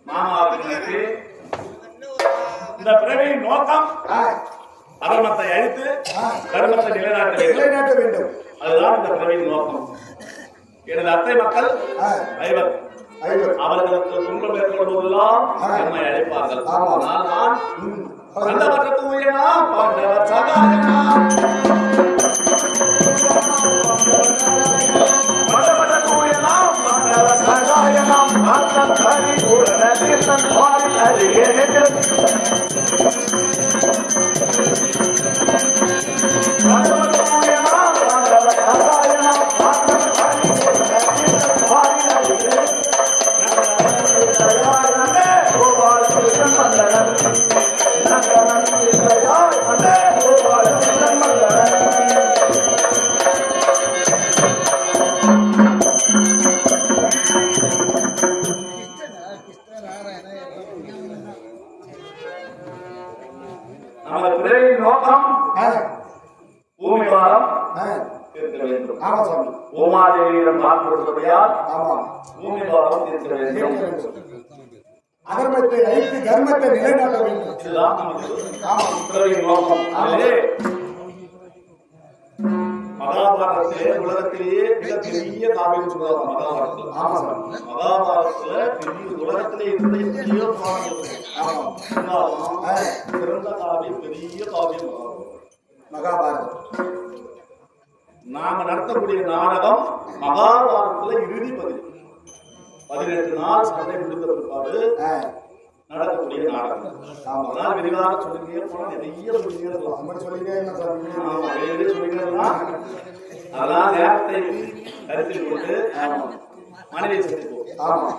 மாமாவுக்கு இந்த பிறவியின் நோக்கம் அதர்மத்தை அழித்து தர்மத்தை நிலைநாட்ட வேண்டும். அதுதான் இந்த பிறவியின் நோக்கம். எனது அத்தை மக்கள் ஐவர் அவர்களுக்கு துன்பம் ஏற்படுவதெல்லாம் நம்மை அழைப்பார்கள். நான் அந்த பக்கத்து உயனா பாண்டவர் சகாயனா நமது பிறவியின் நோக்கம் பூமி வாரம் தீர்க்க வேண்டும். பூமாதேவியிடம் வாக்கு கொடுத்தபடியால் பூமி வாரம் தீர்க்க வேண்டும். அதர்மத்தை அழித்து தர்மத்தை நிலைநாட்ட வேண்டும். இதுதான் நமது பிறவியின் நோக்கம். மகாபாரதத்திலே உலகத்திலேயே மிகப்பெரிய காவியம் சொல்லுவாங்க. மகாபாரதத்துல பெரிய உலகத்திலே இருந்த எத்தனையோ காவியம் சிறந்த காவியம், பெரிய காவியம் மகாபாரதம். நாங்க நடத்தக்கூடிய நாடகம் மகாபாரதத்துல இறுதி 18 நாள் சண்டை முடிந்த பிற்பாடு நடக்கக்கூடிய நாடகம். அதனால் விரிவாக சொல்லிட்டே போனா நிறைய சொல்லிக்கலாம். அதெல்லாம் நேரத்தை கருத்தில் கொண்டு மனைவி செலுத்துவோம்.